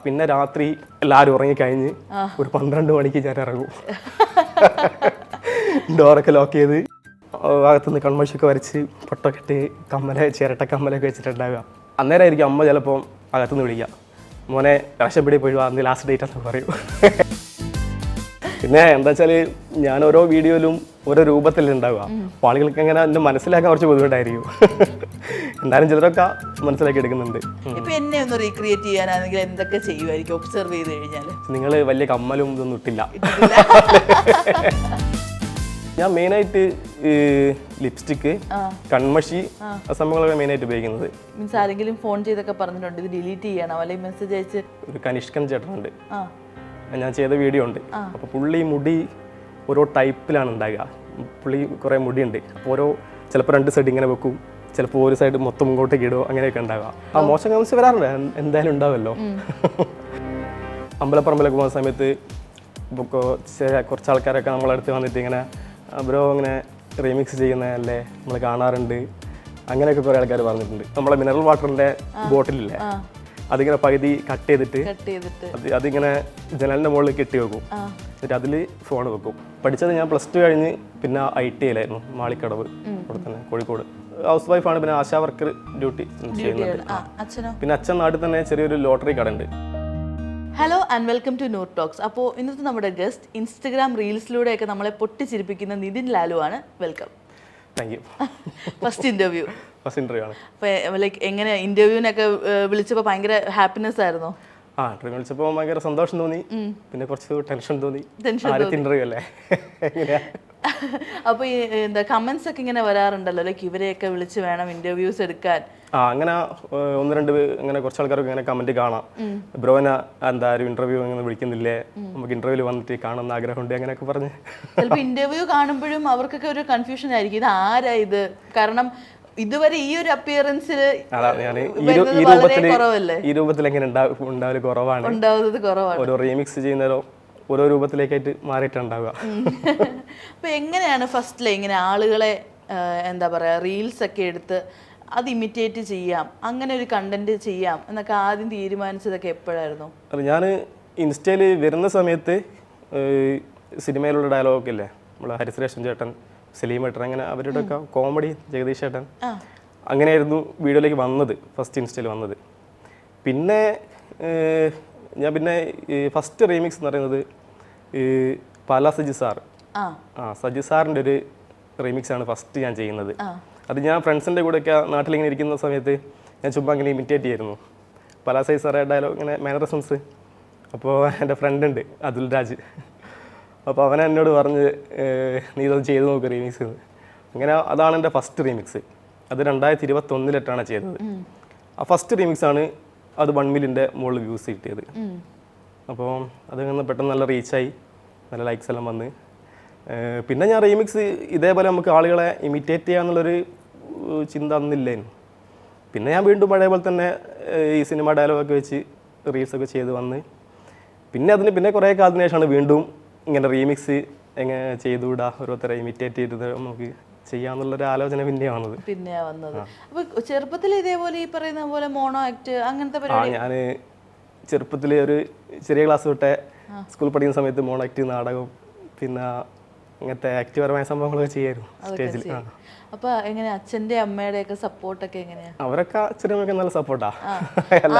പിന്നെ രാത്രി എല്ലാവരും ഉറങ്ങിക്കഴിഞ്ഞ് ഒരു 12 മണിക്ക് ഞാൻ ഇറങ്ങും. ഡോറൊക്കെ ലോക്ക് ചെയ്ത് ഭാഗത്തുനിന്ന് കൺമഷിയൊക്കെ വരച്ച് പൊട്ടൊക്കെ ഇട്ട് ചിരട്ട കമ്മലൊക്കെ വെച്ചിട്ടുണ്ടാവുക. അന്നേരമായിരിക്കും അമ്മ ചിലപ്പോൾ അകത്തുനിന്ന് വിളിക്കുക, മോനെ രക്ഷപ്പെടി പോയി അന്ന് ലാസ്റ്റ് ഡേറ്റ് എന്ന് പറയും. പിന്നെ എന്താ വെച്ചാൽ ഞാൻ ഓരോ വീഡിയോയിലും ഓരോ രൂപത്തിലുണ്ടാവുക. അപ്പോൾ ആളുകൾക്ക് അങ്ങനെ എന്നെ മനസ്സിലാക്കാൻ കുറച്ച് ബുദ്ധിമുട്ടായിരിക്കും. എന്തായാലും ചിലരൊക്കെ മനസ്സിലാക്കി എടുക്കുന്നുണ്ട്. ഇപ്പൊ എന്നെ ഒന്ന് റീക്രിയേറ്റ് ചെയ്യാനാണെങ്കിൽ എന്തൊക്കെ ചെയ്യുമായിരിക്കും ഒബ്സർവ് ചെയ്ത് കഴിഞ്ഞാൽ? നിങ്ങൾ വലിയ കമ്മലും ഇതൊന്നും ഇട്ടില്ല. ഞാൻ മെയിനായിട്ട് ലിപ്സ്റ്റിക്ക്, കൺമഷി സംഭവങ്ങളൊക്കെ മെയിനായിട്ട് ഉപയോഗിക്കുന്നത്. മീൻസ് ആരെങ്കിലും ഫോൺ ചെയ്തൊക്കെ പറഞ്ഞിട്ടുണ്ട് ഇത് ഡിലീറ്റ് ചെയ്യണം അല്ലെങ്കിൽ മെസ്സേജ് അയച്ച്? ഒരു കനിഷ്കൻ ചേട്ടനുണ്ട്, ഞാൻ ചെയ്ത വീഡിയോ ഉണ്ട്. അപ്പോൾ പുള്ളി മുടി ഓരോ ടൈപ്പിലാണ് ഉണ്ടാകുക. പുള്ളി കുറേ മുടിയുണ്ട്. അപ്പോൾ ചിലപ്പോൾ 2 സൈഡ് ഇങ്ങനെ വെക്കും, ചിലപ്പോൾ ഒരു സൈഡ് മൊത്തം ഇങ്ങോട്ടേക്ക് ഇടുമോ, അങ്ങനെയൊക്കെ ഉണ്ടാവുക. മോശം കമൻസ് വരാറുണ്ട്, എന്തായാലും ഉണ്ടാവുമല്ലോ. അമ്പലപ്പറമ്പിലൊക്കെ പോകുന്ന സമയത്ത് ഇപ്പോൾ കുറച്ച് ആൾക്കാരൊക്കെ നമ്മളടുത്ത് വന്നിട്ട് ഇങ്ങനെ ബ്രോ ഇങ്ങനെ റീമിക്സ് ചെയ്യുന്നതല്ലേ നമ്മൾ കാണാറുണ്ട്, അങ്ങനെയൊക്കെ കുറേ ആൾക്കാർ പറഞ്ഞിട്ടുണ്ട്. നമ്മളെ മിനറൽ വാട്ടറിൻ്റെ ബോട്ടിലില്ലേ, അതിങ്ങനെ പകുതി കട്ട് ചെയ്തിട്ട് അതിങ്ങനെ ജനലിൻ്റെ മുകളിൽ കെട്ടി വെക്കും, എന്നിട്ട് അതിൽ ഫോൺ വെക്കും. പഠിച്ചത് ഞാൻ +2 കഴിഞ്ഞ് പിന്നെ ITയിലായിരുന്നു, മാളിക്കടവ്, അവിടെ തന്നെ കോഴിക്കോട്. ഹൗസ് വൈഫാണ്, പിന്നെ ആശാ വർക്കർ ഡ്യൂട്ടി ചെയ്യുന്നുണ്ട്. പിന്നെ അച്ഛൻ നാട്ടിൽ തന്നെ ചെറിയൊരു ലോട്ടറി കട ഉണ്ട്. Hello and welcome to Noor talks. അപ്പോൾ ഇന്നത്തെ നമ്മുടെ ഗസ്റ്റ് ഇൻസ്റ്റഗ്രാം റീൽസിലൂടെയൊക്കെ നമ്മളെ പൊട്ടിച്ചിരിപ്പിക്കുന്ന നിതിൻ ലാലു ആണ്. Welcome. Thank you. First interview ആണ്. അപ്പോൾ ലൈക്ക് എങ്ങനെ ഇന്റർവ്യൂവിനൊക്കെ വിളിച്ചപ്പോൾ ഭയങ്കര ഹാപ്പിനെസ് ആയിരുന്നോ? ഇന്റർവ്യൂ വിളിച്ചപ്പോൾ ഭയങ്കര സന്തോഷം തോന്നി, പിന്നെ കുറച്ച് ടെൻഷൻ തോന്നി. ഇന്റർവ്യൂ അല്ലേ. അപ്പോൾ ഈ എന്താ കമന്റ്സ് ഒക്കെ ഇങ്ങനെ വരാറുണ്ടല്ലോ, ലൈക്ക് ഇവരെയൊക്കെ വിളിച്ച് വേണം ഇന്റർവ്യൂസ് എടുക്കാൻ. അങ്ങനെ 1-2 അങ്ങനെ കുറച്ച് ആൾക്കാർക്ക് ഇങ്ങനെ കമന്റ് കാണാം, ബ്രോന എന്താ ഒരു ഇന്റർവ്യൂ അങ്ങനെ വിളിക്കുന്നില്ലേ, നമുക്ക് ഇന്റർവ്യൂവിൽ വന്നിട്ട് കാണുന്ന ആഗ്രഹമുണ്ട്, അങ്ങനെയൊക്കെ പറഞ്ഞ്. ചിലപ്പോൾ ഇന്റർവ്യൂ കാണുമ്പോഴും അവർക്കൊക്കെ ഒരു കൺഫ്യൂഷൻ ആയിരിക്കും, ഇത് ആരാ ഇത്? കാരണം ഇതുവരെ ഈ ഒരു അപ്പിയറൻസിൽ ഈ രൂപത്തിൽ എങ്ങനെ ഉണ്ടാവുന്നത് കുറവാണ്. ഓരോ റീമിക്സ് ചെയ്യുന്നതോ ഓരോ രൂപത്തിലേക്കായിട്ട് മാറിയിട്ടുണ്ടാവുക. അപ്പൊ എങ്ങനെയാണ് ഫസ്റ്റിലെ ഇങ്ങനെ ആളുകളെ എന്താ പറയാ റീൽസ് ഒക്കെ എടുത്ത് അത് ഇമിറ്റേറ്റ് ചെയ്യാം, അങ്ങനെ ഒരു കണ്ടന്റ് ചെയ്യാം എന്നൊക്കെ ആദ്യം തീരുമാനിച്ചതൊക്കെ എപ്പോഴായിരുന്നു? ഞാൻ ഇൻസ്റ്റയിൽ വരുന്ന സമയത്ത് സിനിമയിലുള്ള ഡയലോഗൊക്കെ ഇല്ലേ, നമ്മളെ ഹരിശ്രേഷൻ ചേട്ടൻ, സലീം ഏട്ടൻ, അങ്ങനെ അവരുടെ ഒക്കെ കോമഡി, ജഗദീഷ് ചേട്ടൻ, അങ്ങനെയായിരുന്നു വീഡിയോയിലേക്ക് വന്നത്, ഫസ്റ്റ് ഇൻസ്റ്റയിൽ വന്നത്. പിന്നെ ഞാൻ ഫസ്റ്റ് റീമിക്സ് എന്ന് പറയുന്നത് പാലാ സജി സാർ, സജി സാറിൻ്റെ ഒരു റീമിക്സാണ് ഫസ്റ്റ് ഞാൻ ചെയ്യുന്നത്. അത് ഞാൻ ഫ്രണ്ട്സിൻ്റെ കൂടെയൊക്കെ നാട്ടിലിങ്ങനെ ഇരിക്കുന്ന സമയത്ത് ഞാൻ ചുമ്മാ ഇങ്ങനെ ഇമിറ്റേറ്റ് ചെയ്യായിരുന്നു പാലാ സജി സാറെ ഡയലോഗ്, ഇങ്ങനെ മാനറിസംസ്. അപ്പോൾ എൻ്റെ ഫ്രണ്ട് ഉണ്ട് അതുൽ രാജ്, അപ്പോൾ അവൻ എന്നോട് പറഞ്ഞ് നീ ഇതൊന്ന് ചെയ്ത് നോക്ക് റീമിക്സ്. അങ്ങനെ അതാണ് എൻ്റെ ഫസ്റ്റ് റീമിക്സ്. അത് 2021 ചെയ്തത്. ആ ഫസ്റ്റ് റീമിക്സാണ്, അത് 1 മില്യൻ്റെ മുകളിൽ വ്യൂസ് കിട്ടിയത്. അപ്പോൾ അതങ്ങനെ പെട്ടെന്ന് നല്ല റീച്ചായി, നല്ല ലൈക്സ് എല്ലാം വന്ന്. പിന്നെ ഞാൻ റീമിക്സ് ഇതേപോലെ നമുക്ക് ആളുകളെ ഇമിറ്റേറ്റ് ചെയ്യാന്നുള്ളൊരു ചിന്ത അന്നില്ലായിരുന്നു. പിന്നെ ഞാൻ വീണ്ടും പഴയ പോലെ തന്നെ ഈ സിനിമ ഡയലോഗൊക്കെ വെച്ച് റീൽസൊക്കെ ചെയ്ത് വന്ന്, പിന്നെ കുറേ കാലത്തിന് ശേഷമാണ് വീണ്ടും ഇങ്ങനെ റീമിക്സ് എങ്ങനെ ചെയ്തുകൂടാ, ഓരോരുത്തരെ ഇമിറ്റേറ്റ് ചെയ്തത് നമുക്ക് ചെയ്യാന്നുള്ളൊരു ആലോചന പിന്നെയാ വന്നത്. അപ്പൊ ചെറുപ്പത്തിൽ ഇതേപോലെ ഈ പറയുന്ന പോലെ മോണോ ആക്ട് അങ്ങനത്തെ പരിപാടി? ഞാൻ ചെറുപ്പത്തിൽ ഒരു ചെറിയ ക്ലാസ് തൊട്ടേ സ്കൂളിൽ പഠിക്കുന്ന സമയത്ത് മോണോ ആക്ട്, നാടകം, പിന്നെ അങ്ങനത്തെ ആക്റ്റീവപരമായ സംഭവങ്ങളൊക്കെ ചെയ്യായിരുന്നു സ്റ്റേജിൽ. അപ്പൊ എങ്ങനെ അച്ഛന്റെ അമ്മയുടെ ഒക്കെ സപ്പോർട്ടൊക്കെ എങ്ങനെയാ? അവരൊക്കെ അച്ഛനൊക്കെ നല്ല സപ്പോർട്ടാ.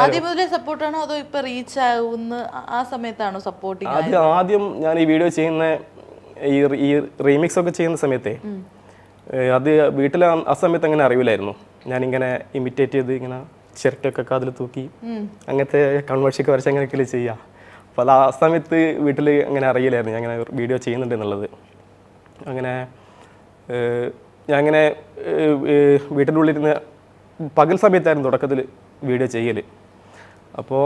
ആദ്യം മുതലേ സപ്പോർട്ടാണോ അതോ ഇപ്പൊ റീച്ച് ആവുന്ന ആ സമയത്താണോ സപ്പോർട്ടിങ്? ആദ്യം ഞാൻ ഈ വീഡിയോ ചെയ്യുന്ന ഈ റീമിക്സ് ഒക്കെ ചെയ്യുന്ന സമയത്തേ അത് വീട്ടിൽ ആ സമയത്ത് അങ്ങനെ അറിയില്ലായിരുന്നു. ഞാനിങ്ങനെ ഇമിറ്റേറ്റ് ചെയ്ത് ഇങ്ങനെ ചിരട്ടൊക്കെ അതിൽ തൂക്കി അങ്ങനത്തെ കൺവേർഷൊക്കെ വരച്ച് അങ്ങനെയൊക്കെ ചെയ്യാം. അപ്പോൾ അത് ആ സമയത്ത് വീട്ടിൽ അങ്ങനെ അറിയില്ലായിരുന്നു ഞാൻ അങ്ങനെ വീഡിയോ ചെയ്യുന്നുണ്ട് എന്നുള്ളത്. അങ്ങനെ ഞാൻ അങ്ങനെ വീട്ടിൻ്റെ ഉള്ളിലിരുന്ന് പകൽ സമയത്തായിരുന്നു തുടക്കത്തിൽ വീഡിയോ ചെയ്യൽ. അപ്പോൾ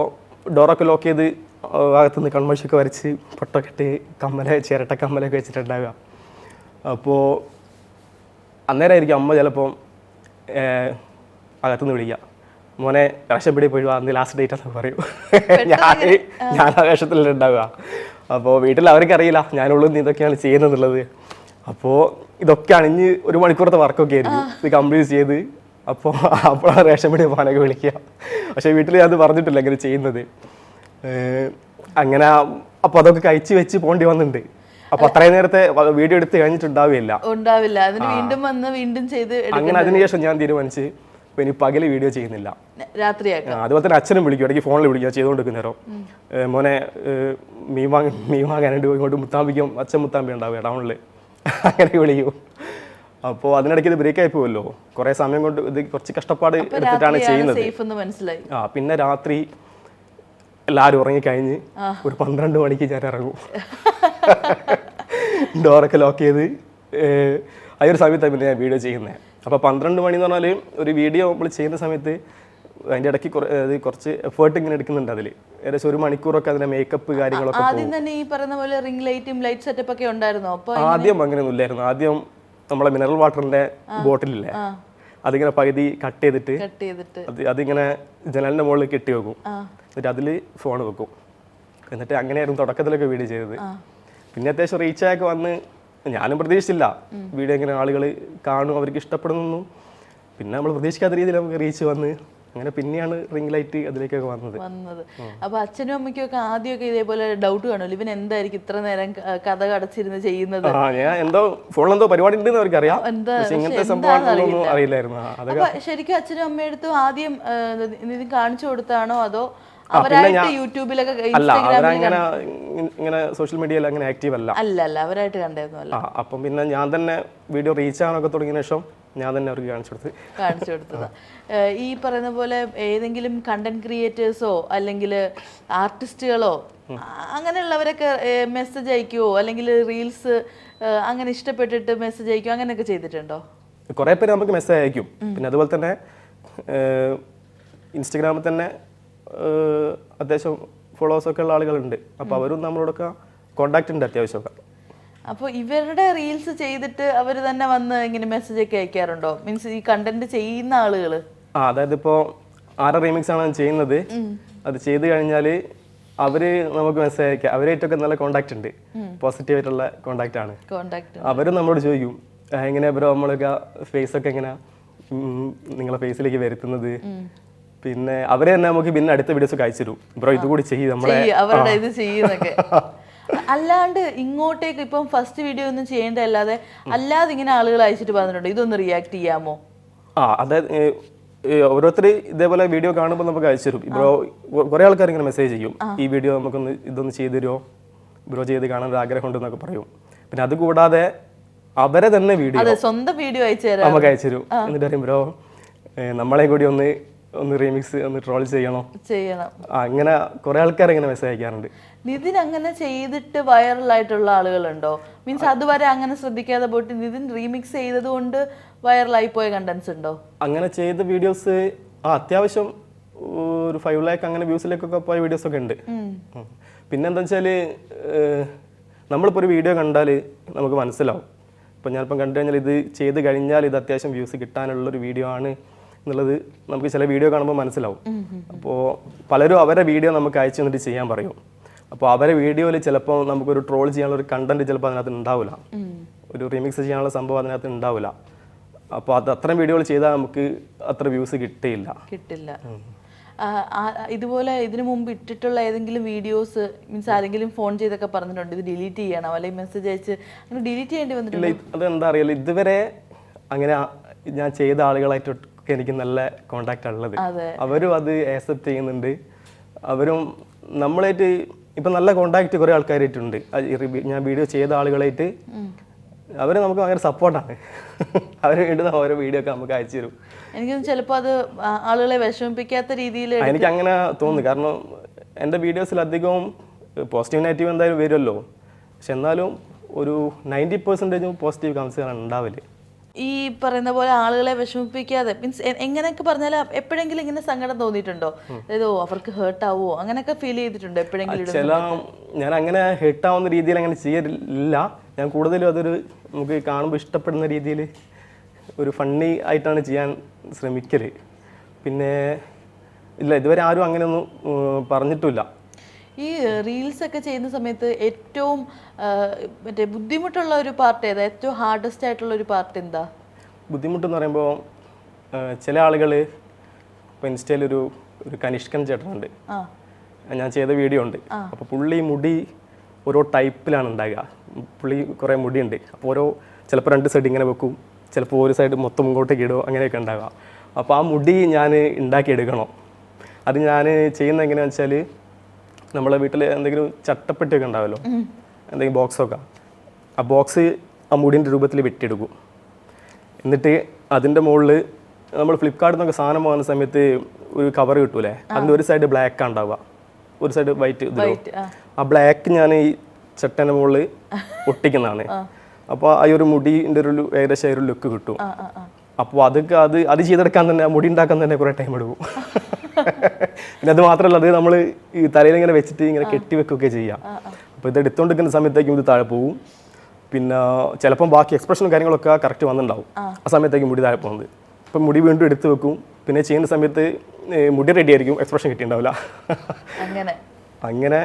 ഡോറൊക്കെ ലോക്ക് ചെയ്ത് ഭാഗത്തുനിന്ന് കൺമഷിയൊക്കെ വരച്ച് പൊട്ടൊക്കെ ഇട്ട് ചിരട്ട കമ്മലൊക്കെ വെച്ചിട്ടുണ്ടാവുക. അപ്പോൾ അന്നേരമായിരിക്കും അമ്മ ചിലപ്പം അകത്തുനിന്ന് വിളിക്കുക, മോനെ രക്ഷപ്പെടി പോയി അന്ന് ലാസ്റ്റ് ഡേറ്റ് എന്ന് പറയും. ഞാൻ ആ വേഷത്തിലുണ്ടാവുക. അപ്പോൾ വീട്ടിൽ അവർക്കറിയില്ല ഞാനുള്ളത് ഇതൊക്കെയാണ് ചെയ്യുന്നതെന്നുള്ളത്. അപ്പോൾ ഇതൊക്കെ അണിഞ്ഞ് 1 മണിക്കൂറത്തെ വർക്കൊക്കെ ആയിരിക്കും ഇത് കംപ്ലീറ്റ് ചെയ്ത്. അപ്പോൾ രക്ഷപ്പെടി പോകാനൊക്കെ വിളിക്കുക. പക്ഷേ വീട്ടിൽ അത് പറഞ്ഞിട്ടില്ല ഇങ്ങനെ ചെയ്യുന്നത്. അങ്ങനെ അപ്പോൾ അതൊക്കെ കഴിച്ച് വെച്ച് പോകേണ്ടി വന്നിട്ടുണ്ട്. അപ്പോൾ അത്രയും നേരത്തെ വീഡിയോ എടുത്ത് കഴിഞ്ഞിട്ടുണ്ടാവില്ല. അതിന് വീണ്ടും വന്ന് വീണ്ടും ചെയ്ത് അങ്ങനെ അതിനുശേഷം ഞാൻ തീരുമാനിച്ച് ഇപ്പം ഇനി പകല് വീഡിയോ ചെയ്യുന്നില്ല, രാത്രിയാക്കാം. അതുപോലെ തന്നെ അച്ഛനും വിളിക്കും, ഇടയ്ക്ക് ഫോണിൽ വിളിക്കുക ചെയ്തുകൊണ്ടിരിക്കുന്നേരം, മോനെ മീൻ വാങ്ങാനായിട്ട് ഇങ്ങോട്ട് മുത്താമ്പിക്കും, അച്ഛൻ മുത്താമ്പി ഉണ്ടാവുക ടൗണിൽ, അങ്ങനെ വിളിക്കും. അപ്പോൾ അതിനിടയ്ക്ക് ഇത് ബ്രേക്ക് ആയി പോകുമല്ലോ, കുറേ സമയം കൊണ്ട് ഇത് കുറച്ച് കഷ്ടപ്പാട് എടുത്തിട്ടാണ് ചെയ്യുന്നത്. പിന്നെ രാത്രി എല്ലാവരും ഉറങ്ങിക്കഴിഞ്ഞ് ഒരു 12 മണിക്ക് ഞാൻ ഇറങ്ങും, ഡോറൊക്കെ ലോക്ക് ചെയ്ത്. ആ ഒരു സമയത്താണ് പിന്നെ ഞാൻ വീഡിയോ ചെയ്യുന്നത്. അപ്പോൾ 12 മണി എന്ന് പറഞ്ഞാൽ ഒരു വീഡിയോ നമ്മൾ ചെയ്യുന്ന സമയത്ത് അതിൻ്റെ ഇടയ്ക്ക് കുറച്ച് എഫേർട്ട് ഇങ്ങനെ എടുക്കുന്നുണ്ട്. അതിൽ ഏകദേശം 1 മണിക്കൂറൊക്കെ അതിൻ്റെ മേക്കപ്പ് കാര്യങ്ങളൊക്കെ. ആദ്യം തന്നെ ഈ പറയുന്ന പോലെ റിംഗ് ലൈറ്റും ലൈറ്റ് സെറ്റപ്പ് ഒക്കെ ഉണ്ടായിരുന്നോ? അപ്പോൾ ആദ്യം അങ്ങനെയൊന്നും ഇല്ലായിരുന്നു. ആദ്യം നമ്മളെ മിനറൽ വാട്ടറിന്റെ ബോട്ടിലില്ലേ, അതിങ്ങനെ പകുതി കട്ട് ചെയ്തിട്ട് അതിങ്ങനെ ജനലിന്റെ മുകളിൽ കെട്ടി വെക്കും, എന്നിട്ട് അതിൽ ഫോൺ വെക്കും. എന്നിട്ട് അങ്ങനെയായിരുന്നു തുടക്കത്തിലൊക്കെ വീഡിയോ ചെയ്തത്. പിന്നെ അത്യാവശ്യം റീച്ചായൊക്കെ വന്ന് ഞാനും പ്രതീക്ഷിച്ചില്ല വീഡിയോ ഇങ്ങനെ ആളുകൾ കാണും, അവർക്ക് ഇഷ്ടപ്പെടുന്നു. പിന്നെ നമ്മൾ പ്രതീക്ഷിക്കാത്ത രീതിയിൽ നമുക്ക് റീച്ച് വന്ന് അങ്ങനെ പിന്നെയാണ് റിംഗ് ലൈറ്റ് അതിലേക്കൊക്കെ വന്നത്. അപ്പൊ അച്ഛനും അമ്മയ്ക്കും ഒക്കെ ആദ്യമൊക്കെ ഇതേപോലെ ഡൗട്ട് കാണുമല്ലോ, ഇവൻ എന്തായിരിക്കും ഇത്ര നേരം കഥ അടച്ചിരുന്ന് ചെയ്യുന്നത്? ഞാൻ എന്തോ ഫോണിലെന്തോ പരിപാടി ഉണ്ടെന്ന് അവർക്കറിയാം, ഇങ്ങനത്തെ സംഭവങ്ങളൊന്നും അറിയില്ലായിരുന്നു. ശരിക്കും അച്ഛനും അമ്മയടുത്തും ആദ്യം ഇത് കാണിച്ചു കൊടുത്താണോ അതോ അവരായിട്ട് യൂട്യൂബിലൊക്കെ ഇങ്ങനെ സോഷ്യൽ മീഡിയയിൽ അങ്ങനെ ആക്റ്റീവ് അല്ല അവരായിട്ട് കണ്ടായിരുന്നു. അപ്പം പിന്നെ ഞാൻ തന്നെ വീഡിയോ റീച്ച് ആകാനൊക്കെ തുടങ്ങിയ ശേഷം ഞാൻ തന്നെ അവർക്ക് കാണിച്ചു കൊടുത്തത്. ഈ പറയുന്ന പോലെ ഏതെങ്കിലും കണ്ടന്റ് ക്രിയേറ്റേഴ്സോ അല്ലെങ്കിൽ ആർട്ടിസ്റ്റുകളോ അങ്ങനെയുള്ളവരൊക്കെ മെസ്സേജ് അയക്കുവോ അല്ലെങ്കിൽ റീൽസ് അങ്ങനെ ഇഷ്ടപ്പെട്ടിട്ട് മെസ്സേജ് അയക്കുവോ അങ്ങനെയൊക്കെ ചെയ്തിട്ടുണ്ടോ? കുറേ പേര് നമുക്ക് മെസ്സേജ് അയക്കും. പിന്നെ അതുപോലെ തന്നെ ഇൻസ്റ്റഗ്രാമിൽ തന്നെ അത്യാവശ്യം ഫോളോവേഴ്സൊക്കെ ഉള്ള ആളുകളുണ്ട്. അപ്പോൾ അവരും നമ്മളോടൊക്കെ കോണ്ടാക്ട് ഉണ്ട് അത്യാവശ്യമൊക്കെ. അപ്പോൾ ഇവരുടെ റീൽസ് ചെയ്തിട്ട് അവർ തന്നെ വന്ന് ഇങ്ങനെ മെസ്സേജ് ഒക്കെ അയക്കാറുണ്ടോ? മീൻസ് ഈ കണ്ടന്റ് ചെയ്യുന്ന ആളുകൾ? അതായത് ഇപ്പോൾ ആരുടെ റീമിക്സ് ആണ് ചെയ്യുന്നത്, അത് ചെയ്ത് കഴിഞ്ഞാൽ അവര് നമുക്ക് മെസ്സേജ് അയക്കാം. അവരായിട്ടൊക്കെ നല്ല കോണ്ടാക്ട് ഉണ്ട്, പോസിറ്റീവ് ആയിട്ടുള്ള കോണ്ടാക്ട് ആണ്. അവരും നമ്മളോട് ചോദിക്കും എങ്ങനെയാ ബ്രോ നമ്മളൊക്കെ ഫേസ് ഒക്കെ എങ്ങനെയാ നിങ്ങളെ ഫേസിലേക്ക് വരുത്തുന്നത്. പിന്നെ അവരെ തന്നെ നമുക്ക് പിന്നെ അടുത്ത വീഡിയോസ് ഒക്കെ അയച്ചു തരും, ബ്രോ ഇത് കൂടി ചെയ്യും നമ്മളെ അവരുടെ ഇത് ചെയ്യുന്നൊക്കെ. അല്ലാണ്ട് ഇങ്ങോട്ടേക്ക് ഇപ്പം ഫസ്റ്റ് വീഡിയോ ഒന്നും ചെയ്യേണ്ട അല്ലാതെ ഇങ്ങനെ ആളുകൾ അയച്ചിട്ട് പറഞ്ഞിട്ടുണ്ടോ ഇതൊന്ന് റിയാക്ട് ചെയ്യാമോ? അതായത് ഓരോരുത്തർ ഇതേപോലെ വീഡിയോ കാണുമ്പോൾ നമുക്ക് അയച്ചു തരും. ബ്രോ കുറെ ആൾക്കാർ ഇങ്ങനെ മെസ്സേജ് ചെയ്യും, ഈ വീഡിയോ നമുക്കൊന്ന് ഇതൊന്ന് ചെയ്തു തരുമോ, ബ്രോ ചെയ്ത് കാണാൻ ഒരു ആഗ്രഹം ഉണ്ടെന്നൊക്കെ പറയും. പിന്നെ അത് കൂടാതെ അവരെ തന്നെ വീഡിയോ സ്വന്തം വീഡിയോ നമുക്ക് അയച്ചു തരും. എന്നിട്ട് പറയും ബ്രോ നമ്മളെ കൂടി ഒന്ന് റീമിക്സ് ഒന്ന് ട്രോൾ ചെയ്യണം. അങ്ങനെ കുറെ ആൾക്കാർ ഇങ്ങനെ മെസ്സേജ് അയക്കാറുണ്ട്. നിതിൻ അങ്ങനെ ചെയ്തിട്ട് വൈറലായിട്ടുള്ള ആളുകളുണ്ടോ? മീൻസ് അതുവരെ അങ്ങനെ ശ്രദ്ധിക്കാതെ പോയിട്ട് നിതിൻ റീമിക്സ് ചെയ്തത് കൊണ്ട് വൈറലായി പോയ കണ്ടന്റ്സ് ഉണ്ടോ? അങ്ങനെ ചെയ്ത വീഡിയോസ് അത്യാവശ്യം ഒരു 5 lakh അങ്ങനെ വ്യൂസിലേക്കൊക്കെ പോയ വീഡിയോസ് ഒക്കെ ഉണ്ട്. പിന്നെന്താ വെച്ചാൽ നമ്മളിപ്പോൾ ഒരു വീഡിയോ കണ്ടാൽ നമുക്ക് മനസ്സിലാവും. ഇപ്പം ഞാനിപ്പം കണ്ടു കഴിഞ്ഞാൽ ഇത് ചെയ്ത് കഴിഞ്ഞാൽ ഇത് അത്യാവശ്യം വ്യൂസ് കിട്ടാനുള്ളൊരു വീഡിയോ ആണ് എന്നുള്ളത് നമുക്ക് ചില വീഡിയോ കാണുമ്പോൾ മനസ്സിലാവും. അപ്പോൾ പലരും അവരുടെ വീഡിയോ നമുക്ക് അയച്ചു തന്നിട്ട് ചെയ്യാൻ പറയും. അപ്പോൾ അവരെ വീഡിയോയിൽ ചിലപ്പോൾ നമുക്കൊരു ട്രോൾ ചെയ്യാനുള്ള ഒരു കണ്ടന്റ് ചിലപ്പോൾ അതിനകത്ത് ഉണ്ടാവില്ല, ഒരു റീമിക്സ് ചെയ്യാനുള്ള സംഭവം അതിനകത്ത് ഉണ്ടാവില്ല. അപ്പോൾ അത് അത്രയും വീഡിയോകൾ ചെയ്താൽ നമുക്ക് അത്ര വ്യൂസ് കിട്ടില്ല. ഇതുപോലെ ഇതിനു മുമ്പ് ഇട്ടിട്ടുള്ള ഏതെങ്കിലും വീഡിയോസ് മീൻസ് ആരെങ്കിലും ഫോൺ ചെയ്തൊക്കെ പറഞ്ഞിട്ടുണ്ട് ഇത് ഡിലീറ്റ് ചെയ്യണം അല്ലെങ്കിൽ മെസ്സേജ് അയച്ച് അങ്ങനെ ഡിലീറ്റ് ചെയ്യേണ്ടി വന്നിട്ടില്ല? അതെന്താ അറിയില്ല, ഇതുവരെ അങ്ങനെ ഞാൻ ചെയ്ത ആളുകളായിട്ടൊക്കെ എനിക്ക് നല്ല കോണ്ടാക്ട് ഉള്ളത്. അവരും അത് ആക്സെപ്റ്റ് ചെയ്യുന്നുണ്ട്. അവരും നമ്മളായിട്ട് ഇപ്പം നല്ല കോണ്ടാക്ട് കുറേ ആൾക്കാരായിട്ടുണ്ട്. ഞാൻ വീഡിയോ ചെയ്ത ആളുകളായിട്ട് അവർ നമുക്ക് ഭയങ്കര സപ്പോർട്ടാണ്. അവർ വീണ്ടും ഓരോ വീഡിയോ ഒക്കെ നമുക്ക് അയച്ചു തരും. എനിക്കൊന്നും ചിലപ്പോൾ അത് ആളുകളെ വിഷമിപ്പിക്കാത്ത രീതിയിൽ എനിക്ക് അങ്ങനെ തോന്നുന്നു. കാരണം എൻ്റെ വീഡിയോസിൽ അധികവും പോസിറ്റീവ് നെഗറ്റീവ് എന്തായാലും വരുമല്ലോ, പക്ഷെ എന്നാലും ഒരു 90% പോസിറ്റീവ് കമൻസ് ഉണ്ടാവില്ലേ. ഈ പറയുന്ന പോലെ ആളുകളെ വിഷമിപ്പിക്കാതെ മീൻസ് എങ്ങനെയൊക്കെ പറഞ്ഞാൽ എപ്പോഴെങ്കിലും ഇങ്ങനെ സങ്കടം തോന്നിയിട്ടുണ്ടോ? അതായത് അവർക്ക് ഹേർട്ട് ആവോ അങ്ങനെയൊക്കെ ഫീൽ ചെയ്തിട്ടുണ്ടോ എപ്പോഴെങ്കിലും? ഞാൻ അങ്ങനെ ഹേർട്ട് ആവുന്ന രീതിയിൽ അങ്ങനെ ചെയ്യലില്ല. ഞാൻ കൂടുതലും അതൊരു നമുക്ക് കാണുമ്പോൾ ഇഷ്ടപ്പെടുന്ന രീതിയിൽ ഒരു ഫണ്ണി ആയിട്ടാണ് ചെയ്യാൻ ശ്രമിക്കല്. പിന്നെ ഇല്ല, ഇതുവരെ ആരും അങ്ങനെയൊന്നും പറഞ്ഞിട്ടില്ല. ഈ റീൽസ് ഒക്കെ ചെയ്യുന്ന സമയത്ത് ഏറ്റവും മറ്റേ ബുദ്ധിമുട്ടുള്ള ഒരു പാർട്ട് ഏതാ? ഏറ്റവും ഹാർഡസ്റ്റ് ആയിട്ടുള്ള ഒരു പാർട്ട് എന്താ? ബുദ്ധിമുട്ടെന്ന് പറയുമ്പോൾ ചില ആളുകൾ ഇപ്പോൾ ഇൻസ്റ്റയിൽ ഒരു കനിഷ്കൻ ചേട്ടനുണ്ട്, ഞാൻ ചെയ്ത വീഡിയോ ഉണ്ട്. അപ്പോൾ പുള്ളി മുടി ഓരോ ടൈപ്പിലാണ് ഉണ്ടാകുക. പുള്ളി കുറേ മുടിയുണ്ട്. അപ്പോൾ ചിലപ്പോൾ 2 സൈഡ് ഇങ്ങനെ വെക്കും, ചിലപ്പോൾ ഒരു സൈഡ് മൊത്തം ഇങ്ങോട്ടേക്ക് ഇടുമോ, അങ്ങനെയൊക്കെ ഉണ്ടാകുക. അപ്പോൾ ആ മുടി ഞാൻ ഉണ്ടാക്കിയെടുക്കണം. അത് ഞാൻ ചെയ്യുന്നത് എങ്ങനെയാണെന്ന് വെച്ചാൽ, നമ്മളെ വീട്ടിൽ എന്തെങ്കിലും ചട്ടപ്പെട്ടിയൊക്കെ ഉണ്ടാവുമല്ലോ, എന്തെങ്കിലും ബോക്സൊക്കെ, ആ ബോക്സ് ആ മുടിൻ്റെ രൂപത്തിൽ വെട്ടിയെടുക്കും. എന്നിട്ട് അതിൻ്റെ മുകളിൽ നമ്മൾ ഫ്ലിപ്കാർട്ടിൽ നിന്നൊക്കെ സാധനം പോകുന്ന സമയത്ത് ഒരു കവർ കിട്ടൂലേ, അതിൻ്റെ ഒരു സൈഡ് ബ്ലാക്ക് ഉണ്ടാവുക, ഒരു സൈഡ് വൈറ്റ്. ആ ബ്ലാക്ക് ഞാൻ ഈ ചട്ടൻ്റെ മുകളിൽ ഒട്ടിക്കുന്നതാണ്. അപ്പോൾ ആ ഒരു മുടിൻ്റെ ഒരു ഏകദേശം ഒരു ലുക്ക് കിട്ടും. അപ്പോൾ അത് ചെയ്തെടുക്കാൻ തന്നെ, മുടി ഉണ്ടാക്കാൻ തന്നെ കുറേ ടൈം എടുക്കും. പിന്നെ അത് മാത്രമല്ല, അത് നമ്മൾ ഈ തലയിൽ ഇങ്ങനെ വെച്ചിട്ട് ഇങ്ങനെ കെട്ടി വെക്കുകയൊക്കെ ചെയ്യാം. അപ്പോൾ ഇത് എടുത്തുകൊണ്ടിരിക്കുന്ന സമയത്തേക്കും ഇത് താഴെ പോകും. പിന്നെ ചിലപ്പം ബാക്കി എക്സ്പ്രഷനും കാര്യങ്ങളൊക്കെ കറക്റ്റ് വന്നിട്ടുണ്ടാവും. ആ സമയത്തേക്കും മുടി താഴെ പോകുന്നത്. അപ്പം മുടി വീണ്ടും എടുത്ത് വെക്കും. പിന്നെ ചെയ്യുന്ന സമയത്ത് മുടി റെഡി ആയിരിക്കും, എക്സ്പ്രഷൻ കിട്ടിയിട്ടുണ്ടാവില്ല. അങ്ങനെ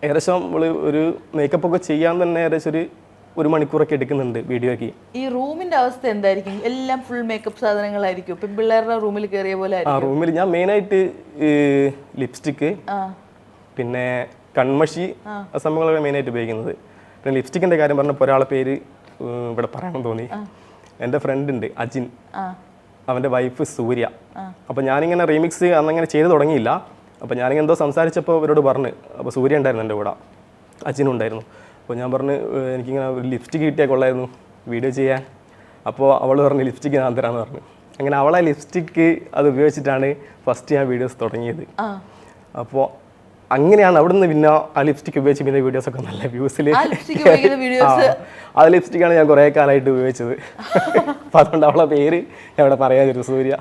ഏകദേശം നമ്മൾ ഒരു മേക്കപ്പ് ഒക്കെ ചെയ്യാൻ തന്നെ ഏകദേശം ഒരു മണിക്കൂറൊക്കെ എടുക്കുന്നുണ്ട് വീഡിയോയ്ക്ക്. ഈ റൂമിന്റെ അവസ്ഥ എന്തായിരിക്കും? എല്ലാം ഫുൾ മേക്കപ്പ് സാധനങ്ങളായിരിക്കും? പിള്ളേരുടെ റൂമിൽ കയറിയ പോലെ? ആ റൂമിൽ ഞാൻ മെയിനായിട്ട് ലിപ്സ്റ്റിക്ക്, പിന്നെ കൺമഷി, ആ സംഭവങ്ങളൊക്കെ മെയിനായിട്ട് ഉപയോഗിക്കുന്നത്. പിന്നെ ലിപ്സ്റ്റിക്കിൻ്റെ കാര്യം പറഞ്ഞപ്പോൾ ഒരാളെ പേര് ഇവിടെ പറയണമെന്ന് തോന്നി. എൻ്റെ ഫ്രണ്ട് ഉണ്ട് അജിൻ, അവൻ്റെ വൈഫ് സൂര്യ. അപ്പോൾ ഞാനിങ്ങനെ റീമിക്സ് അന്നങ്ങനെ ചെയ്ത് തുടങ്ങിയില്ല. അപ്പോൾ ഞാനിങ്ങനെ എന്തോ സംസാരിച്ചപ്പോൾ ഇവരോട് പറഞ്ഞു. അപ്പോൾ സൂര്യ ഉണ്ടായിരുന്നു എൻ്റെ കൂടെ, അജിനും ഉണ്ടായിരുന്നു. അപ്പോൾ ഞാൻ പറഞ്ഞു എനിക്കിങ്ങനെ ഒരു ലിപ്സ്റ്റിക്ക് കിട്ടിയാൽ കൊള്ളായിരുന്നു വീഡിയോ ചെയ്യാൻ. അപ്പോൾ അവൾ പറഞ്ഞു ലിപ്സ്റ്റിക്ക് ഞാൻ തരാമെന്ന് പറഞ്ഞു. അങ്ങനെ അവളെ ലിപ്സ്റ്റിക്ക് അത് ഉപയോഗിച്ചിട്ടാണ് ഫസ്റ്റ് ഞാൻ വീഡിയോസ് തുടങ്ങിയത്. അപ്പോൾ അങ്ങനെയാണ് അവിടെ നിന്ന് പിന്നെ ആ ലിപ്സ്റ്റിക് ഉപയോഗിച്ച് പിന്നെ വീഡിയോസൊക്കെ നല്ല വ്യൂസിൽ. ആ ലിപ്സ്റ്റിക്കാണ് ഞാൻ കുറേ കാലമായിട്ട് ഉപയോഗിച്ചത്. അപ്പം അതുകൊണ്ട് അവളെ പേര് ഞാൻ ഇവിടെ പറയാതിരുന്നു, സൂര്യ.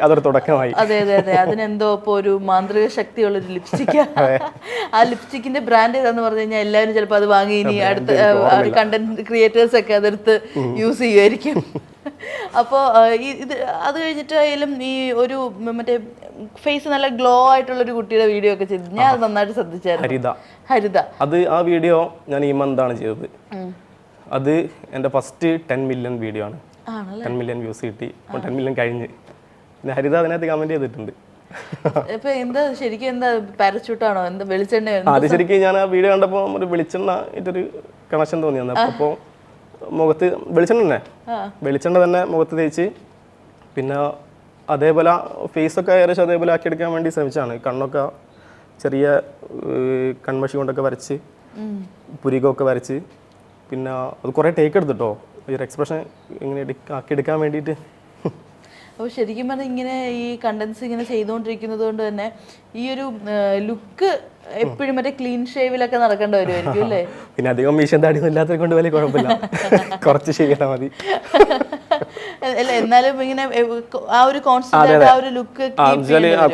അതൊരു തുടക്കമായി. അതെ അതെ അതെ, അതിനെന്തോ ഇപ്പൊ ഒരു മാന്ത്രിക ശക്തിയുള്ള ഒരു ലിപ്സ്റ്റിക്. ആ ലിപ്സ്റ്റിക്കിന്റെ ബ്രാൻഡ് ഏതാന്ന് പറഞ്ഞു കഴിഞ്ഞാൽ എല്ലാവരും ചിലപ്പോൾ അത് വാങ്ങി ഇനി അടുത്ത കണ്ടന്റ് ക്രിയേറ്റേഴ്സ് ഒക്കെ അതെടുത്ത് യൂസ് ചെയ്യുമായിരിക്കും. അപ്പോൾ അത് കഴിഞ്ഞിട്ടായാലും ഈ ഒരു മറ്റേ ഫേസ് നല്ല ഗ്ലോ ആയിട്ടുള്ള ഒരു കുട്ടിയുടെ വീഡിയോ ഒക്കെ ചെയ്തു. ഞാൻ അത് നന്നായിട്ട് ശ്രദ്ധിച്ചായിരുന്നു. ഹരിത. ആ വീഡിയോ ഞാൻ ഈ മന്താണ് ചെയ്തത്. അത് എൻ്റെ ഫസ്റ്റ് 10 മില്യൺ വീഡിയോ ആണ്. 10 മില്യൺ വ്യൂസ് കിട്ടി. 10 മില്യൺ കഴിഞ്ഞ് പിന്നെ ഹരിത അതിനകത്ത് കമന്റ് ചെയ്തിട്ടുണ്ട്. ഇപ്പൊ എന്താ ശരിക്കും എന്താ പാരച്യൂട്ടാണോ എന്താ വെളിച്ചെണ്ണ? അത് ശരിക്കും ഞാൻ ആ വീഡിയോ കണ്ടപ്പോൾ ഒരു വെളിച്ചെണ്ണ ഇട്ടൊരു കണക്ഷൻ തോന്നി. അപ്പോൾ മുഖത്ത് വെളിച്ചെണ്ണ തന്നെ മുഖത്ത് തേച്ച്, പിന്നെ അതേപോലെ ഫേസൊക്കെ ഏകദേശം അതേപോലെ ആക്കിയെടുക്കാൻ വേണ്ടി ശ്രമിച്ചാണ്. കണ്ണൊക്കെ ചെറിയ കൺമഷി കൊണ്ടൊക്കെ വരച്ച്, പുരികമൊക്കെ വരച്ച്, പിന്നെ അത് കുറേ ടേക്ക് എടുത്തിട്ടോ ഈ ഒരു എക്സ്പ്രഷൻ ഇങ്ങനെ ആക്കിയെടുക്കാൻ വേണ്ടിയിട്ട്. അപ്പോൾ ശരിക്കും പറഞ്ഞാൽ ഇങ്ങനെ ഈ കണ്ടൻസ് ഇങ്ങനെ ചെയ്തുകൊണ്ടിരിക്കുന്നത് കൊണ്ട് തന്നെ ഈ ഒരു ലുക്ക് എപ്പോഴും മറ്റേ ക്ലീൻ ഷേവിലൊക്കെ നടക്കേണ്ടി വരുമായിരിക്കും അല്ലേ? പിന്നെ അധികം മീശ താടിയൊന്നും ഇല്ലാത്തത് കൊണ്ട് വലിയ കുഴപ്പമില്ല, കുറച്ച് ചെയ്യണം മതി. അല്ല എന്നാലും ഇങ്ങനെ ആ ഒരു കോൺസ്റ്റന്റ് ആ ഒരു ലുക്ക്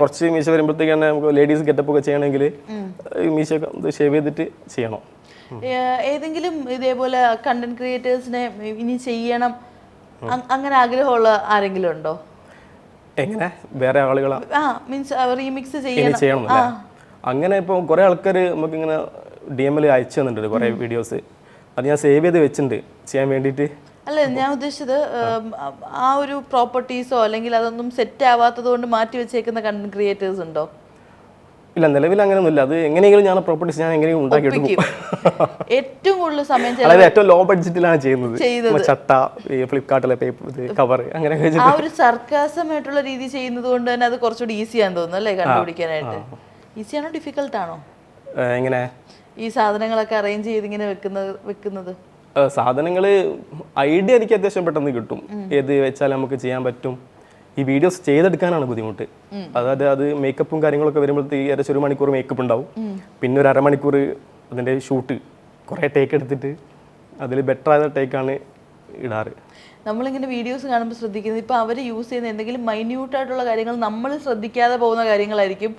കുറച്ച് മീശ വരുമ്പോഴത്തേക്ക് തന്നെ നമുക്ക് ലേഡീസ് ഗെറ്റപ്പ് ഒക്കെ ചെയ്യണമെങ്കിൽ മീശ ഷേവ് ചെയ്തിട്ട് ചെയ്യണം. ഏതെങ്കിലും ഇതേപോലെ കണ്ടന്റ് ക്രിയേറ്റേഴ്സിനെ ഇനി ചെയ്യണം അങ്ങനെ ആഗ്രഹമുള്ള ആരെങ്കിലും ഉണ്ടോ? എങ്ങനെ വേറെ ആളുകളാ മീൻസ് റീമിക്സ് ചെയ്യണം അങ്ങനെ? ഇപ്പോൾ കുറേ ആൾക്കാർ നമുക്കിങ്ങനെ DM-ൽ അയച്ചു തന്നിട്ടുണ്ട് കുറേ വീഡിയോസ്. അത് ഞാൻ സേവ് ചെയ്ത് വെച്ചിട്ടുണ്ട് ചെയ്യാൻ വേണ്ടിയിട്ട്. അല്ല ഞാൻ ഉദ്ദേശിച്ചത് ആ ഒരു പ്രോപ്പർട്ടീസോ അല്ലെങ്കിൽ അതൊന്നും സെറ്റ് ആവാത്തത് കൊണ്ട് മാറ്റി വെച്ചേക്കുന്ന കണ്ടന്റ് ക്രിയേറ്റേഴ്സ് ഉണ്ടോ? ഇല്ല, നിലവിൽ അങ്ങനെയൊന്നുമില്ല. അത് എങ്ങനെയെങ്കിലും ഞാൻ പ്രോപ്പർട്ടീസ് ഞാൻ എങ്ങനെയും ഉണ്ടാക്കിയെടുക്കും. ഏറ്റവും കൂടുതൽ സമയം അതായത് ഏറ്റവും ലോ ബഡ്ജറ്റിലാണ് ചെയ്യുന്നത്. ചട്ട, ഫ്ലിപ്കാർട്ടിലെ കവർ, അങ്ങനെ ആ ഒരു സർക്കാസമായിട്ടുള്ള രീതി ചെയ്യുന്നത് കൊണ്ട് തന്നെ അത് കുറച്ചുകൂടി ഈസിയാന്ന് തോന്നുന്നു അല്ലേ കണ്ടുപിടിക്കാനായിട്ട്? ഈസിയാണോ ഡിഫിക്കൽട്ട് ആണോ? എങ്ങനെ ഈ സാധനങ്ങളൊക്കെ അറേഞ്ച് ചെയ്ത് ഇങ്ങനെ വെക്കുന്നത്? സാധനങ്ങൾ ഐഡിയ എനിക്ക് അത്യാവശ്യം പെട്ടെന്ന് കിട്ടും. ഏത് വെച്ചാൽ നമുക്ക് ചെയ്യാൻ പറ്റും. ഈ വീഡിയോസ് ചെയ്തെടുക്കാനാണ് ബുദ്ധിമുട്ട്. അതായത് അത് മേക്കപ്പും കാര്യങ്ങളൊക്കെ വരുമ്പോഴത്തേക്ക് ഏകദേശം 1 മണിക്കൂർ മേക്കപ്പ് ഉണ്ടാവും. പിന്നെ ഒരു 1/2 മണിക്കൂർ അതിൻ്റെ ഷൂട്ട്, കുറേ ടേക്ക് എടുത്തിട്ട് അതിൽ ബെറ്റർ ആയ ടേക്കാണ് ഇടാറ്. നമ്മളിങ്ങനെ വീഡിയോസ് കാണുമ്പോൾ ശ്രദ്ധിക്കുന്നത് ഇപ്പോൾ അവർ യൂസ് ചെയ്യുന്ന എന്തെങ്കിലും മൈന്യൂട്ടായിട്ടുള്ള കാര്യങ്ങൾ നമ്മൾ ശ്രദ്ധിക്കാതെ പോകുന്ന കാര്യങ്ങളായിരിക്കും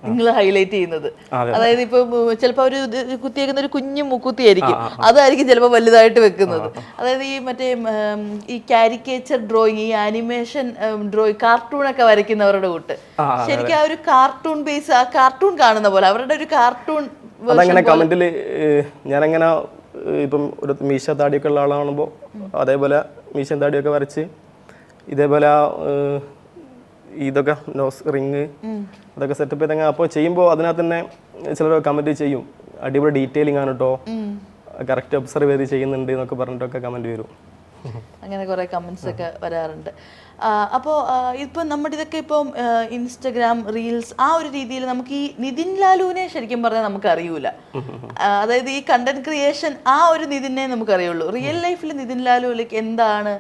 നിങ്ങൾ ഹൈലൈറ്റ് ചെയ്യുന്നത്. അതായത് ഇപ്പൊ ചിലപ്പോൾ അവർ കുത്തിയേക്കുന്ന ഒരു കുഞ്ഞു മുക്കുത്തിയായിരിക്കും, അതായിരിക്കും ചിലപ്പോൾ വലുതായിട്ട് വെക്കുന്നത്. അതായത് ഈ മറ്റേ ഈ കാരിക്കേച്ചർ ഡ്രോയിങ്, ഈ ആനിമേഷൻ ഡ്രോയിങ്, കാർട്ടൂണൊക്കെ വരയ്ക്കുന്നവരുടെ കൂട്ട് ശരിക്കും ആ ഒരു കാർട്ടൂൺ ബേസ്, ആ കാർട്ടൂൺ കാണുന്ന പോലെ അവരുടെ ഒരു കാർട്ടൂൺ. അതങ്ങനെ കമന്റിൽ ഞാനങ്ങനെ ഇപ്പം ഒരു മീശ താടിയൊക്കെ ഉള്ള ആളാണുമ്പോൾ അതേപോലെ മീശ താടിയൊക്കെ വരച്ച് ഇതേപോലെ ഇതൊക്കെ നോസ് റിങ് അതൊക്കെ സെറ്റപ്പ് ചെയ്തങ്ങ് അപ്പോൾ ചെയ്യുമ്പോൾ അതിനകത്ത് തന്നെ ചിലർ കമൻറ്റ് ചെയ്യും അടിപൊളി ഡീറ്റെയിലിംഗ് ആണ് കേട്ടോ, കറക്റ്റ് ഒബ്സർവ് ചെയ്ത് ചെയ്യുന്നുണ്ട് എന്നൊക്കെ പറഞ്ഞിട്ടൊക്കെ കമൻറ്റ് വരും. അങ്ങനെ കുറേ കമൻസ് ഒക്കെ വരാറുണ്ട്. അപ്പോൾ ഇപ്പം നമ്മുടെ ഇതൊക്കെ ഇപ്പം ഇൻസ്റ്റഗ്രാം റീൽസ് ആ ഒരു രീതിയിൽ നമുക്ക് ഈ നിതിൻ ലാലുവിനെ ശരിക്കും പറഞ്ഞാൽ നമുക്ക് അറിയൂല. അതായത് ഈ കണ്ടന്റ് ക്രിയേഷൻ ആ ഒരു നിതിനെ നമുക്ക് അറിയുള്ളൂ. റിയൽ ലൈഫിൽ നിതിൻ ലാലുവിലേക്ക് എന്താണ്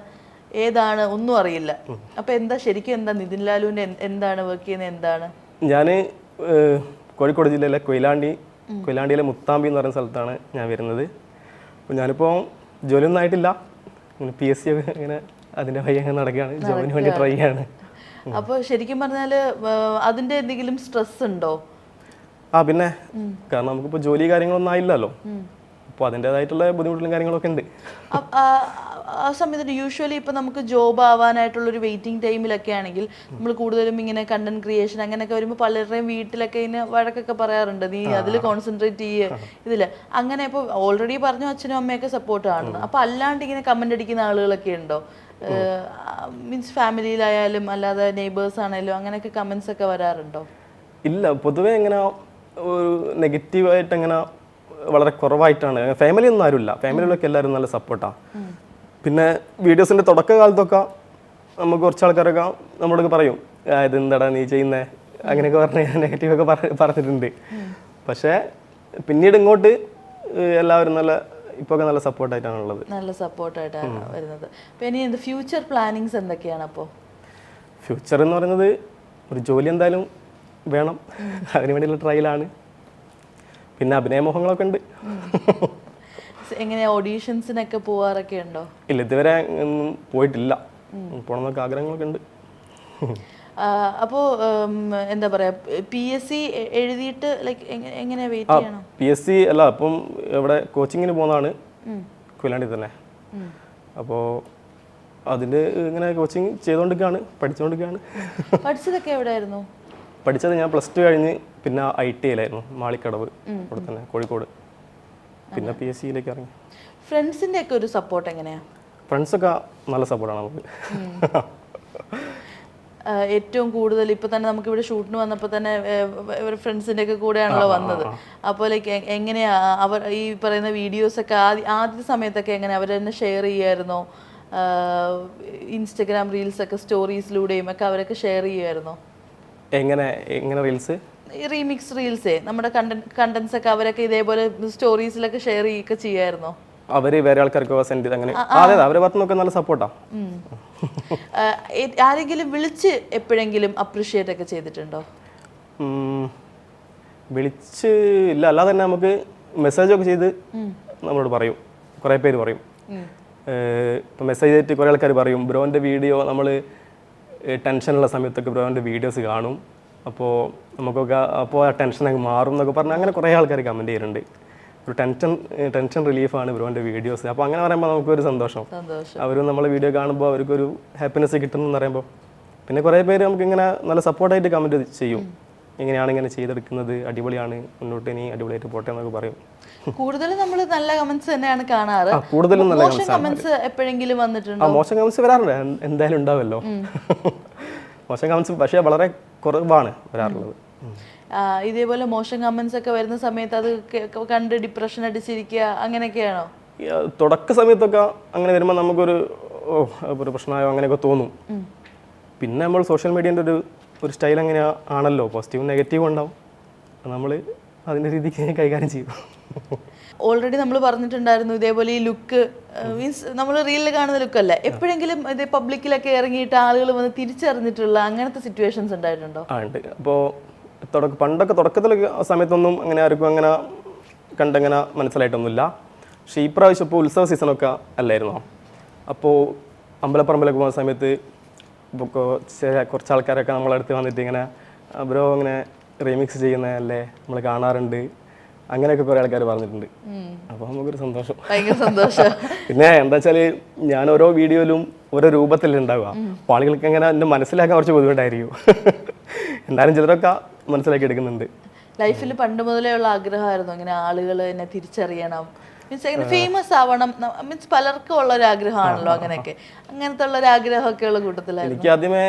ഏതാണ് ഒന്നും അറിയില്ല. അപ്പൊ എന്താ ശരിക്കും എന്താ നിതിൻ ലാലുവിന്റെ എന്താണ് വർക്ക് ചെയ്യുന്നത് എന്താണ്? ഞാൻ കോഴിക്കോട് ജില്ലയിലെ കൊയിലാണ്ടിയിലെ മുത്താമ്പി എന്ന് പറയുന്ന സ്ഥലത്താണ് ഞാൻ വരുന്നത്. അപ്പോൾ ഞാനിപ്പോൾ ജോലിയൊന്നും ആയിട്ടില്ല, ഇങ്ങനെ PSC ഒക്കെ ഇങ്ങനെ അതിൻ്റെ വഴി അങ്ങനെ നടക്കുകയാണ്, ജോബിന് വേണ്ടി ട്രൈ ചെയ്യാണ്. അപ്പോൾ ശരിക്കും പറഞ്ഞാൽ അതിൻ്റെ എന്തെങ്കിലും സ്ട്രെസ് ഉണ്ടോ? പിന്നെ കാരണം നമുക്കിപ്പോൾ ജോലി കാര്യങ്ങളൊന്നും ആയില്ലല്ലോ, അപ്പോൾ അതിൻ്റെതായിട്ടുള്ള ബുദ്ധിമുട്ടും കാര്യങ്ങളൊക്കെ ഉണ്ട്. ആ സമയത്ത് യൂഷ്വലി ഇപ്പം നമുക്ക് ജോബ് ആവാനായിട്ടുള്ളൊരു വെയിറ്റിംഗ് ടൈമിലൊക്കെ ആണെങ്കിൽ നമ്മൾ കൂടുതലും ഇങ്ങനെ കണ്ടന്റ് ക്രിയേഷൻ അങ്ങനെയൊക്കെ വരുമ്പോൾ പലരുടെയും വീട്ടിലൊക്കെ ഇങ്ങനെ വഴക്കൊക്കെ പറയാറുണ്ട്, നീ അതിൽ കോൺസെൻട്രേറ്റ് ചെയ്യുക ഇതില്. അങ്ങനെ ഇപ്പോൾ ഓൾറെഡി പറഞ്ഞു അച്ഛനും അമ്മയൊക്കെ സപ്പോർട്ട് കാണുന്നു. അപ്പോൾ അല്ലാണ്ട് ഇങ്ങനെ കമന്റ് അടിക്കുന്ന ആളുകളൊക്കെ ഉണ്ടോ? മീൻസ് ഫാമിലിയിലായാലും അല്ലാതെ നെയ്ബേഴ്സ് ആണെങ്കിലും അങ്ങനെയൊക്കെ കമന്റ്സ് ഒക്കെ വരാറുണ്ടോ? ഇല്ല, പൊതുവേ ഇങ്ങനെ ഒരു നെഗറ്റീവായിട്ട് അങ്ങനെ വളരെ കുറവായിട്ടാണ്. ഫാമിലി ഒന്നും ആരുമില്ല, ഫാമിലിയിലൊക്കെ എല്ലാവരും നല്ല സപ്പോർട്ടാണ്. പിന്നെ വീഡിയോസിൻ്റെ തുടക്കകാലത്തൊക്കെ നമുക്ക് കുറച്ച് ആൾക്കാരൊക്കെ നമ്മളോടൊക്കെ പറയും ഇതെന്താടാ നീ ചെയ്യുന്നത് അങ്ങനെയൊക്കെ പറഞ്ഞ് നെഗറ്റീവൊക്കെ പറഞ്ഞിട്ടുണ്ട്. പക്ഷേ പിന്നീട് ഇങ്ങോട്ട് എല്ലാവരും ഇപ്പോൾ നല്ല സപ്പോർട്ടായിട്ടാണ് ഉള്ളത്. നല്ല സപ്പോർട്ടായിട്ടാണ് വരുന്നത്. അപ്പോൾ ഇനി എന്ത് ഫ്യൂച്ചർ പ്ലാനിങ്സ് എന്തൊക്കെയാണ്? അപ്പോൾ ഫ്യൂച്ചർ എന്ന് പറയുന്നത് ഒരു ജോലി എന്തായാലും വേണം, അതിന് വേണ്ടിയുള്ള ട്രയലാണ്. പിന്നെ അഭിനയമോഹങ്ങളൊക്കെ ഉണ്ട്. എങ്ങനെയാ ഓഡീഷൻസിനൊക്കെ പോവാറൊക്കെ ഉണ്ടോ? ഇല്ല, ഇതുവരെ ഒന്നും പോയിട്ടില്ല, പോകണമെന്നൊക്കെ ആഗ്രഹങ്ങളൊക്കെ ഉണ്ട്. അപ്പോൾ എന്താ പറയാ PSC എഴുതിയിട്ട് ലൈക്ക് എങ്ങനെയാ വെയിറ്റ് ചെയ്യണം? PSC അല്ല, അപ്പം ഇവിടെ കോച്ചിങ്ങിന് പോകുന്നതാണ് കൊയിലാണ്ടി തന്നെ. അപ്പോൾ അതിൻ്റെ ഇങ്ങനെ കോച്ചിങ് ചെയ്തുകൊണ്ടിരിക്കുകയാണ്, പഠിച്ചുകൊണ്ടിരിക്കുകയാണ്. പഠിച്ചതൊക്കെ എവിടെയായിരുന്നു? പഠിച്ചത് ഞാൻ +2 കഴിഞ്ഞ് പിന്നെ ITIയിലായിരുന്നു, മാളിക്കടവ് അവിടെ തന്നെ കോഴിക്കോട്. പിന്നെ PSCയിലേക്ക് ഇറങ്ങി. ഫ്രണ്ട്സിൻ്റെ ഒക്കെ ഒരു സപ്പോർട്ട് എങ്ങനെയാ? ഫ്രണ്ട്സൊക്കെ നല്ല സപ്പോർട്ടാണ് നമുക്ക്. ഏറ്റവും കൂടുതൽ ഇപ്പൊ തന്നെ നമുക്ക് ഇവിടെ ഷൂട്ടിന് വന്നപ്പോൾ തന്നെ ഫ്രണ്ട്സിന്റെ ഒക്കെ കൂടെയാണല്ലോ വന്നത്. അപ്പോൾ ലൈക്ക് എങ്ങനെയാ അവർ ഈ പറയുന്ന വീഡിയോസ് ഒക്കെ ആദ്യ സമയത്തൊക്കെ എങ്ങനെ അവർ തന്നെ ഷെയർ ചെയ്യായിരുന്നോ? ഇൻസ്റ്റഗ്രാം റീൽസ് ഒക്കെ സ്റ്റോറീസിലൂടെയും ഒക്കെ അവരൊക്കെ ഷെയർ ചെയ്യുമായിരുന്നോ? എങ്ങനെ റീൽസ്? റീമിക്സ് റീൽസേ നമ്മുടെ കണ്ടന്റ്സ് ഒക്കെ അവരൊക്കെ ഇതേപോലെ സ്റ്റോറീസിലൊക്കെ ഷെയർ ചെയ്യുകയൊക്കെ ചെയ്യായിരുന്നോ? അവര് വേറെ ആൾക്കാർക്ക് സെൻഡ് ചെയ്ത് അങ്ങനെ. അതെ, അവരെ ഭാഗത്തുനിന്നൊക്കെ നല്ല സപ്പോർട്ടാ. ആരെങ്കിലും വിളിച്ച് എപ്പോഴെങ്കിലും അപ്രീഷിയേറ്റ് ഒക്കെ ചെയ്തിട്ടുണ്ടോ? വിളിച്ച് ഇല്ല, അല്ലാതെ തന്നെ നമുക്ക് മെസ്സേജ് ഒക്കെ ചെയ്ത് നമ്മളോട് പറയും, കുറേ പേര് പറയും. ഇപ്പം മെസ്സേജ് ചെയ്തിട്ട് കുറേ ആൾക്കാർ പറയും ബ്രോൻ്റെ വീഡിയോ, നമ്മൾ ടെൻഷനുള്ള സമയത്തൊക്കെ ബ്രോൻ്റെ വീഡിയോസ് കാണും, അപ്പോൾ നമുക്കൊക്കെ അപ്പോൾ ആ ടെൻഷനൊക്കെ മാറും എന്നൊക്കെ പറഞ്ഞ് അങ്ങനെ കുറേ ആൾക്കാർ കമൻറ്റ് ചെയ്യുന്നുണ്ട്. ഒരു ടെൻഷൻ റിലീഫാണ് ബ്രോൻ്റെ വീഡിയോസ്. അപ്പോൾ അങ്ങനെ പറയുമ്പോൾ നമുക്കൊരു സന്തോഷം. അവരും നമ്മളെ വീഡിയോ കാണുമ്പോൾ അവർക്കൊരു ഹാപ്പിനെസ് കിട്ടുന്നു പറയുമ്പോൾ. പിന്നെ കുറേ പേര് നമുക്കിങ്ങനെ നല്ല സപ്പോർട്ടായിട്ട് കമൻറ്റ് ചെയ്യും, ഇങ്ങനെയാണ് ഇങ്ങനെ ചെയ്തെടുക്കുന്നത്, അടിപൊളിയാണ്, മുന്നോട്ട് ഇനി അടിപൊളിയായിട്ട് പോട്ടെ എന്നൊക്കെ പറയും. കൂടുതലും നമ്മൾ നല്ല കമന്റ്സ് തന്നെയാണ് കാണാറ്. കൂടുതലും നല്ല കമന്റ്സ് എപ്പോഴെങ്കിലും വന്നിട്ടുണ്ടോ? മോശം കമന്റ്സ് വരാറുണ്ട്, എന്തായാലും ഉണ്ടാവല്ലോ. മോശം കമന്റ്സ് പക്ഷേ വളരെ കുറവാണ് വരാറുള്ളത്. ഇതേപോലെ മോശം കമന്റ്സ് ഒക്കെ വരുന്ന സമയത്ത് അത് കണ്ട് ഡിപ്രഷൻ അടിച്ചിരിക്കുക അങ്ങനെയൊക്കെയാണോ? തുടക്ക സമയത്തൊക്കെ അങ്ങനെ വരുമ്പോൾ നമുക്കൊരു ഒരു പ്രശ്നമായോ അങ്ങനെയൊക്കെ തോന്നും. പിന്നെ നമ്മൾ സോഷ്യൽ മീഡിയൻ്റെ ഒരു സ്റ്റൈൽ അങ്ങനെ ആണല്ലോ, പോസിറ്റീവും നെഗറ്റീവും ഉണ്ടാവും, നമ്മൾ അതിൻ്റെ രീതിക്ക് കൈകാര്യം ചെയ്യും. ഓൾറെഡി നമ്മൾ പറഞ്ഞിട്ടുണ്ടായിരുന്നു ഇതേപോലെ ഈ ലുക്ക് മീൻസ് നമ്മൾ റീലിൽ കാണുന്ന ലുക്കല്ല, എപ്പോഴെങ്കിലും ഇത് പബ്ലിക്കിലൊക്കെ ഇറങ്ങിയിട്ട് ആളുകൾ വന്ന് തിരിച്ചറിഞ്ഞിട്ടുള്ള അങ്ങനത്തെ സിറ്റുവേഷൻസ് ഉണ്ടായിട്ടുണ്ടോ? ഉണ്ട്. അപ്പോൾ പണ്ടൊക്കെ തുടക്കത്തിലൊക്കെ സമയത്തൊന്നും അങ്ങനെ ആർക്കും അങ്ങനെ കണ്ടങ്ങനെ മനസ്സിലായിട്ടൊന്നുമില്ല. പക്ഷേ ഈ പ്രാവശ്യം ഇപ്പോൾ ഉത്സവ സീസണൊക്കെ അല്ലായിരുന്നോ, അപ്പോൾ അമ്പലപ്പറമ്പിലൊക്കെ പോകുന്ന സമയത്ത് ഇപ്പോൾ കുറച്ച് ആൾക്കാരൊക്കെ നമ്മളടുത്ത് വന്നിട്ട് ഇങ്ങനെ ബ്രോ ഇങ്ങനെ റീമിക്സ് ചെയ്യുന്നതല്ലേ നമ്മൾ കാണാറുണ്ട്, അങ്ങനെയൊക്കെ കുറേ ആൾക്കാർ പറഞ്ഞിട്ടുണ്ട്. അപ്പോൾ നമുക്കൊരു സന്തോഷം. പിന്നെ എന്താ വെച്ചാൽ ഞാൻ ഓരോ വീഡിയോയിലും ഓരോ രൂപത്തിലുണ്ടാവുക, അപ്പോൾ ആളുകൾക്ക് എങ്ങനെ എന്നെ മനസ്സിലാക്കാൻ കുറച്ച് ബുദ്ധിമുട്ടായിരിക്കും. എന്തായാലും ചിലരൊക്കെ മനസ്സിലാക്കി എടുക്കുന്നുണ്ട്. ലൈഫിൽ പണ്ട് മുതലേ ഉള്ള ആഗ്രഹമായിരുന്നു ഇങ്ങനെ ആളുകൾ എന്നെ തിരിച്ചറിയണം, മീൻസ് അങ്ങനെ ഫേമസ് ആവണം, മീൻസ് പലർക്കും ഉള്ള ഒരു ആഗ്രഹമാണല്ലോ അങ്ങനെയൊക്കെ. അങ്ങനത്തെ ഉള്ള ഒരു ആഗ്രഹമൊക്കെ ഉള്ള കൂട്ടത്തിലായിരുന്നു. എനിക്ക് ആദ്യമേ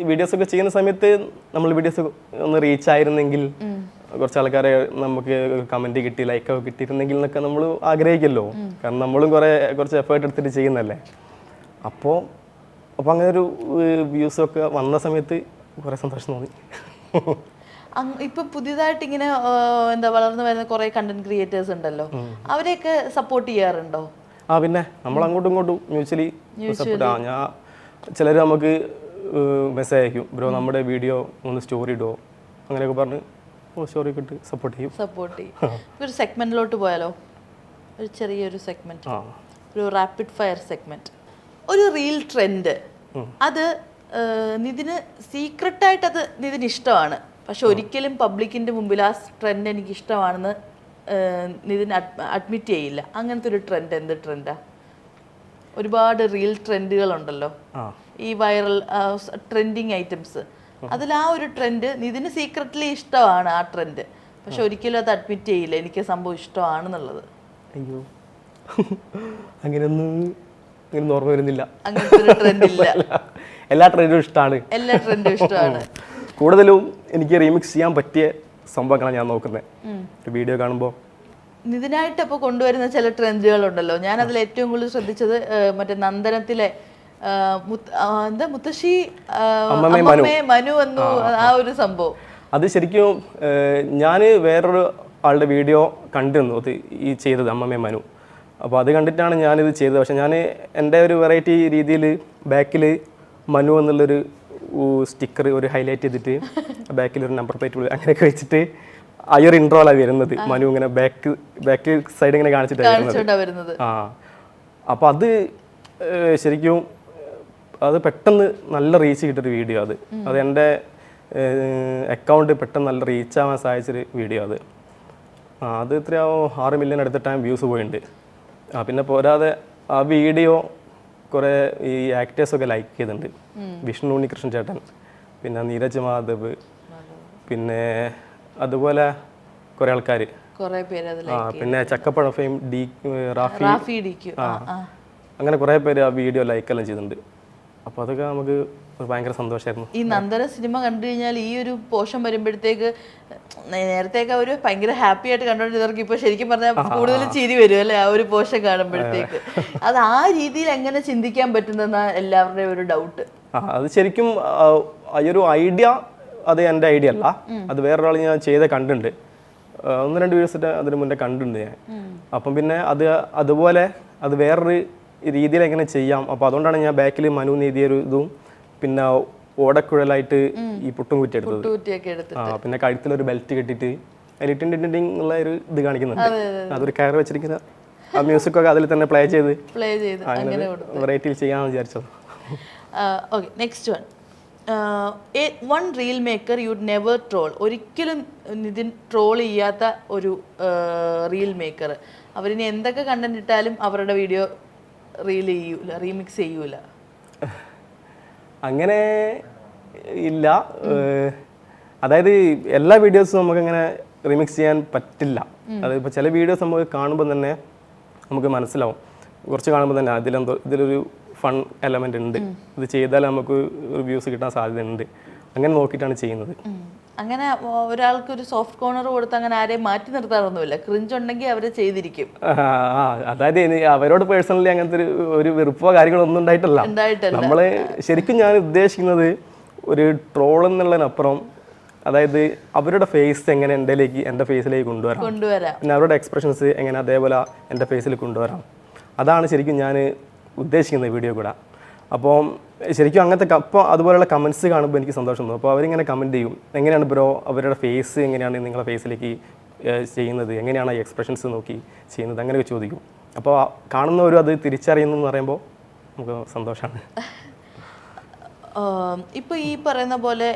വീഡിയോസൊക്കെ ചെയ്യുന്ന സമയത്ത് നമ്മൾ വീഡിയോസ് ഒന്ന് റീച്ച് ആയിരുന്നെങ്കിൽ, കുറച്ച് ആൾക്കാരെ നമുക്ക് കമൻറ്റ് കിട്ടി, ലൈക്കൊക്കെ കിട്ടിയിരുന്നെങ്കിൽ എന്നൊക്കെ നമ്മൾ ആഗ്രഹിക്കുമല്ലോ. കാരണം നമ്മളും കുറച്ച് എഫേർട്ട് എടുത്തിട്ട് ചെയ്യുന്നല്ലേ. അപ്പോൾ അങ്ങനെ ഒരു വ്യൂസൊക്കെ വന്ന സമയത്ത് കുറേ സന്തോഷം തോന്നി. ഇപ്പൊ പുതിയതായിട്ട് ഇങ്ങനെ എന്താ വളർന്നു വരുന്ന കുറെ കണ്ടന്റ് ക്രിയേറ്റേഴ്സ് ഉണ്ടല്ലോ, അവരെയൊക്കെ സപ്പോർട്ട് ചെയ്യാറുണ്ടോ? പിന്നെ നമ്മൾ അങ്ങോട്ടും ഇങ്ങോട്ടും മ്യൂച്വലി സപ്പോർട്ട്. ഞാൻ ചിലർ നമുക്ക് മെസ്സേജ് അയക്കും, ബ്രോ നമ്മുടെ വീഡിയോ ഒന്ന് സ്റ്റോറി ഇടുമോ അങ്ങനെയൊക്കെ പറഞ്ഞ് സ്റ്റോറി ഒക്കെ ഇട്ട് സപ്പോർട്ട് ചെയ്യും. ഒരു സെഗ്മെന്റിലോട്ട് പോയാലോ? ഒരു ചെറിയൊരു സെഗ്മെന്റ്, ഒരു റാപ്പിഡ് ഫയർ സെഗ്മെന്റ്. ഒരു റീൽ ട്രെൻഡ്, അത് നിതിന് സീക്രട്ടായിട്ട് അത് നിതിന് ഇഷ്ടമാണ്, പക്ഷെ ഒരിക്കലും പബ്ലിക്കിന്റെ മുമ്പിൽ ആ ട്രെൻഡ് എനിക്ക് ഇഷ്ടമാണെന്ന് നിതിന് അഡ്മിറ്റ് ചെയ്യില്ല. അങ്ങനത്തെ ഒരു ട്രെൻഡ് എന്ത് ട്രെൻഡാ? ഒരുപാട് റീൽ ട്രെൻഡുകളുണ്ടല്ലോ, ഈ വൈറൽ ട്രെൻഡിങ് ഐറ്റംസ്. അതിൽ ആ ഒരു ട്രെൻഡ് നിതിന് സീക്രട്ട്ലി ഇഷ്ടമാണ് ആ ട്രെൻഡ്, പക്ഷെ ഒരിക്കലും അത് അഡ്മിറ്റ് ചെയ്യില്ല എനിക്ക് സംഭവം ഇഷ്ടമാണെന്നുള്ളത്. അയ്യോ, അങ്ങനെയൊന്നും ഓർമ്മ വരുന്നില്ല. അങ്ങനത്തെ ഒരു ട്രെൻഡ് ഇല്ല. എല്ലാ ട്രെൻഡും ഇഷ്ടമാണ്. എല്ലാ ട്രെൻഡും ഇഷ്ടമാണ്. കൂടുതലും എനിക്ക് റീമിക്സ് ചെയ്യാൻ പറ്റിയ സംഭവങ്ങളാണ് ഞാൻ നോക്കുന്നത്. ഒരു വീഡിയോ കാണുമ്പോൾ നിതിനായിട്ട് ഇപ്പോൾ കൊണ്ടുവരുന്ന ചില ട്രെൻഡുകളുണ്ടല്ലോ, ഞാൻ അതിൽ ഏറ്റവും കൂടുതൽ ശ്രദ്ധിച്ചത് മറ്റേ നന്ദനത്തിലെ മുത്തശ്ശി അമ്മമ്മേ മനു വന്നു, ആ ഒരു സംഭവം. അത് ശരിക്കും ഞാൻ വേറൊരു ആളുടെ വീഡിയോ കണ്ടിരുന്നു, അത് ഈ ചെയ്തത് അമ്മമ്മേ മനു. അപ്പോൾ അത് കണ്ടിട്ടാണ് ഞാനിത് ചെയ്തത്. പക്ഷെ ഞാൻ എൻ്റെ ഒരു വെറൈറ്റി രീതിയിൽ ബാക്കിൽ മനു എന്നുള്ളൊരു സ്റ്റിക്കർ ഒരു ഹൈലൈറ്റ് ചെയ്തിട്ട് ബാക്കിൽ ഒരു നമ്പർ പ്ലേറ്റ് അങ്ങനെയൊക്കെ വെച്ചിട്ട് ആ ഒരു ഇൻട്രോലാണ് വരുന്നത്. മനു ഇങ്ങനെ ബാക്ക് സൈഡ് ഇങ്ങനെ കാണിച്ചിട്ടാണ് വരുന്നത്. അപ്പോൾ അത് ശരിക്കും അത് പെട്ടെന്ന് നല്ല റീച്ച് കിട്ടിയൊരു വീഡിയോ. അത് എൻ്റെ അക്കൗണ്ട് പെട്ടെന്ന് നല്ല റീച്ച് ആവാൻ സഹായിച്ചൊരു വീഡിയോ. അത് എത്രയാവും 6 മില്യൺ അടുത്തിട്ടാണ് വ്യൂസ് പോയിട്ടുണ്ട്. പിന്നെ പോരാതെ ആ വീഡിയോ കുറേ ഈ ആക്ടേഴ്സൊക്കെ ലൈക്ക് ചെയ്തിട്ടുണ്ട്. വിഷ്ണു ഉണ്ണികൃഷ്ണൻ ചേട്ടൻ, പിന്നെ നീരജ് മാധവ്, പിന്നെ അതുപോലെ കുറേ ആൾക്കാർ, പിന്നെ ചക്കപ്പഴ ഫെയിം റാഫി, അങ്ങനെ കുറേ പേര് ആ വീഡിയോ ലൈക്കെല്ലാം ചെയ്തിട്ടുണ്ട്. അപ്പോൾ അതൊക്കെ നമുക്ക് ഭയങ്കര സന്തോഷമായിരുന്നു. ഈ നന്ദന സിനിമ കണ്ടു കഴിഞ്ഞാൽ ഈ ഒരു പോഷൻ വരുമ്പോഴത്തേക്ക്, നേരത്തേക്ക് അവർ ഭയങ്കര ഹാപ്പി ആയിട്ട് കണ്ടോണ്ടിരുന്നവർക്ക് ഇപ്പോൾ ശരിക്കും പറഞ്ഞാൽ കൂടുതൽ ചിരി വരും അല്ലേ ആ ഒരു പോഷൻ കാണുമ്പോഴത്തേക്ക്. അത് ആ രീതിയിൽ എങ്ങനെ ചിന്തിക്കാൻ പറ്റുന്ന എല്ലാവരുടെയും ഒരു ഡൗട്ട്. അത് ശരിക്കും ഈ ഒരു ഐഡിയ അത് എൻ്റെ ഐഡിയ അല്ല, അത് വേറൊരാൾ ഞാൻ കണ്ടിട്ടുണ്ട്. 1-2 വീഡിയോസ് അതിന് മുന്നേ കണ്ടിട്ടുണ്ട് ഞാൻ. അപ്പം പിന്നെ അതുപോലെ അത് വേറൊരു രീതിയിൽ എങ്ങനെ ചെയ്യാം. അപ്പോൾ അതുകൊണ്ടാണ് ഞാൻ ബാക്കിൽ മനു നീതിയൊരു ഇതും പിന്നെ ഓടക്കുഴലായിട്ട് ഈ പുട്ടും കുറ്റി എടുത്തത്. പിന്നെ കഴുത്തിലൊരു ബെൽറ്റ് കെട്ടിയിട്ട് അതിൽ ടിൻഡിങ് ഉള്ള ഒരു ഇത് കാണിക്കുന്നുണ്ട്. അതൊരു കയർ വെച്ചിരിക്കുന്ന ആ മ്യൂസിക്കൊക്കെ അതിൽ തന്നെ പ്ലേ ചെയ്ത് അങ്ങനെ വെറൈറ്റിയിൽ ചെയ്യാമെന്ന് വിചാരിച്ചത്. Okay, next one reel maker you never troll. ഒരിക്കലും നിതിൻ ട്രോൾ ചെയ്യാത്ത ഒരു റീൽ മേക്കർ. അവരിനി എന്തൊക്കെ കണ്ടന്റ് ഇട്ടാലും അവരുടെ വീഡിയോ റീൽ ചെയ്യൂല, റീമിക്സ് ചെയ്യൂല. അങ്ങനെ ഇല്ല. അതായത് എല്ലാ വീഡിയോസും നമുക്കങ്ങനെ റീമിക്സ് ചെയ്യാൻ പറ്റില്ല. അതിപ്പോൾ ചില വീഡിയോസ് നമുക്ക് കാണുമ്പോൾ തന്നെ നമുക്ക് മനസ്സിലാവും, കുറച്ച് കാണുമ്പോൾ തന്നെ ഇതിലൊരു ഫൺ എലമെന്റ് ഉണ്ട്, ഇത് ചെയ്താൽ നമുക്ക് വ്യൂസ് കിട്ടാൻ സാധ്യതയുണ്ട്. അങ്ങനെ നോക്കിയിട്ടാണ് ചെയ്യുന്നത്. അങ്ങനെ ഒരാൾക്ക് ഒരു സോഫ്റ്റ് കോർണർ കൊടുത്ത് അങ്ങനെ ആരെയും മാറ്റി നിർത്താറൊന്നുമില്ല. ക്രിഞ്ച് ഉണ്ടെങ്കിൽ അവര് ചെയ്തിരിക്കും. അതായത് അവരോട് പേഴ്സണലി അങ്ങനത്തെ ഒരു വെറുപ്പോ കാര്യങ്ങളോ ഒന്നും ഉണ്ടായിട്ടല്ല. നമ്മള് ശരിക്കും ഞാൻ ഉദ്ദേശിക്കുന്നത് ഒരു ട്രോൾ എന്നുള്ളതിനപ്പുറം, അതായത് അവരുടെ ഫേസ് എങ്ങനെ എൻ്റെ ഫേസിലേക്ക് കൊണ്ടുവരാം, പിന്നെ അവരുടെ എക്സ്പ്രഷൻസ് എങ്ങനെ അതേപോലെ എൻ്റെ ഫേസിൽ കൊണ്ടുവരാം, അതാണ് ശരിക്കും ഞാൻ ഉദ്ദേശിക്കുന്നത് വീഡിയോ കൂടെ. അപ്പോൾ ശരിക്കും അങ്ങനത്തെ അപ്പോൾ അതുപോലെയുള്ള കമൻറ്റ്സ് കാണുമ്പോൾ എനിക്ക് സന്തോഷം തോന്നും. അപ്പോൾ അവരിങ്ങനെ കമൻറ്റ് ചെയ്യും, എങ്ങനെയാണ് ബ്രോ അവരുടെ ഫേസ് എങ്ങനെയാണ് നിങ്ങളുടെ ഫേസിലേക്ക് ചെയ്യുന്നത്, എങ്ങനെയാണ് ഈ എക്സ്പ്രഷൻസ് നോക്കി ചെയ്യുന്നത്, അങ്ങനെയൊക്കെ ചോദിക്കും. അപ്പോൾ കാണുന്നവരും അത് തിരിച്ചറിയുന്നു എന്ന് പറയുമ്പോൾ നമുക്ക് സന്തോഷമാണ്. ഇപ്പോൾ ഈ പറയുന്ന പോലെ